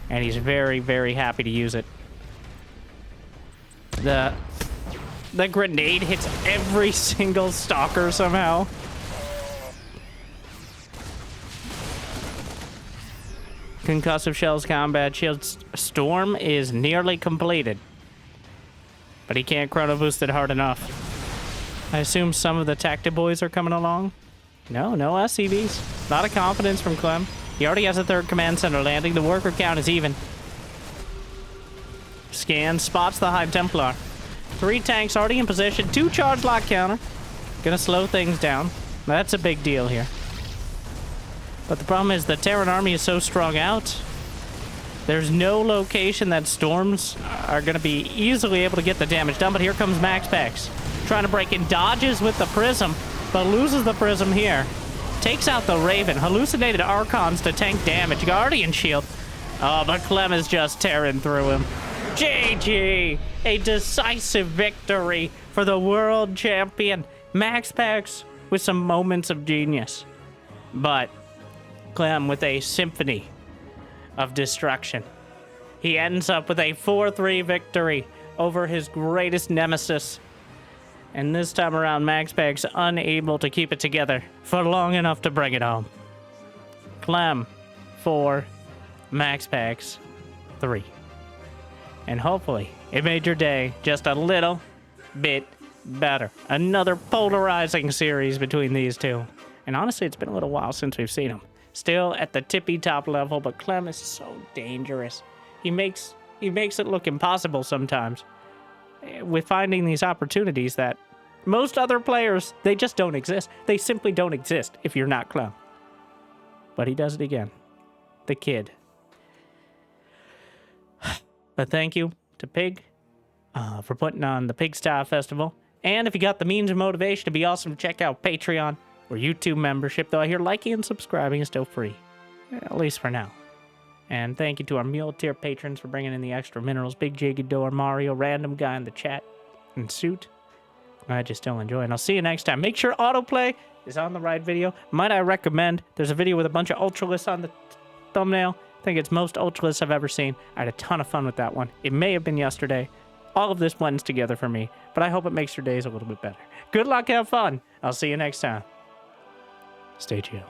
and he's very, very happy to use it. The grenade hits every single Stalker somehow. Concussive shells, combat shields. Storm is nearly completed. But he can't chrono boost it hard enough. I assume some of the Tactic Boys are coming along. No SCVs. A lot of confidence from Clem. He already has a 3rd command center landing. The worker count is even. Scan, spots the High Templar. 3 tanks already in position. 2 charge lock counter. Gonna slow things down. That's a big deal here. But the problem is the Terran army is so strung out. There's no location that storms are gonna be easily able to get the damage done. But here comes MaxPax. Trying to break in. Dodges with the Prism, but loses the Prism here. Takes out the Raven. Hallucinated Archons to tank damage. Guardian Shield. Oh, but Clem is just tearing through him. GG! A decisive victory for the World Champion. MaxPax with some moments of genius. But Clem with a symphony of destruction. He ends up with a 4-3 victory over his greatest nemesis. And this time around, MaxPax unable to keep it together for long enough to bring it home. Clem 4, MaxPax 3. And hopefully, it made your day just a little bit better. Another polarizing series between these two. And honestly, it's been a little while since we've seen them. Still at the tippy top level, but Clem is so dangerous. He makes it look impossible sometimes. With finding these opportunities that most other players, they just don't exist. They simply don't exist if you're not Clem. But he does it again. The kid. But thank you to Pig for putting on the Pigsty Festival. And if you got the means and motivation, it'd be awesome to check out Patreon or YouTube membership, though I hear liking and subscribing is still free. At least for now. And thank you to our mule tier patrons for bringing in the extra minerals. Big Jigador, Mario, random guy in the chat, and Suit. Glad you still enjoy, and I'll see you next time. Make sure autoplay is on the right video. Might I recommend, there's a video with a bunch of Ultralists on the thumbnail. I think it's most Ultralists I've ever seen. I had a ton of fun with that one. It may have been yesterday. All of this blends together for me, but I hope it makes your days a little bit better. Good luck, have fun. I'll see you next time. Stay chill.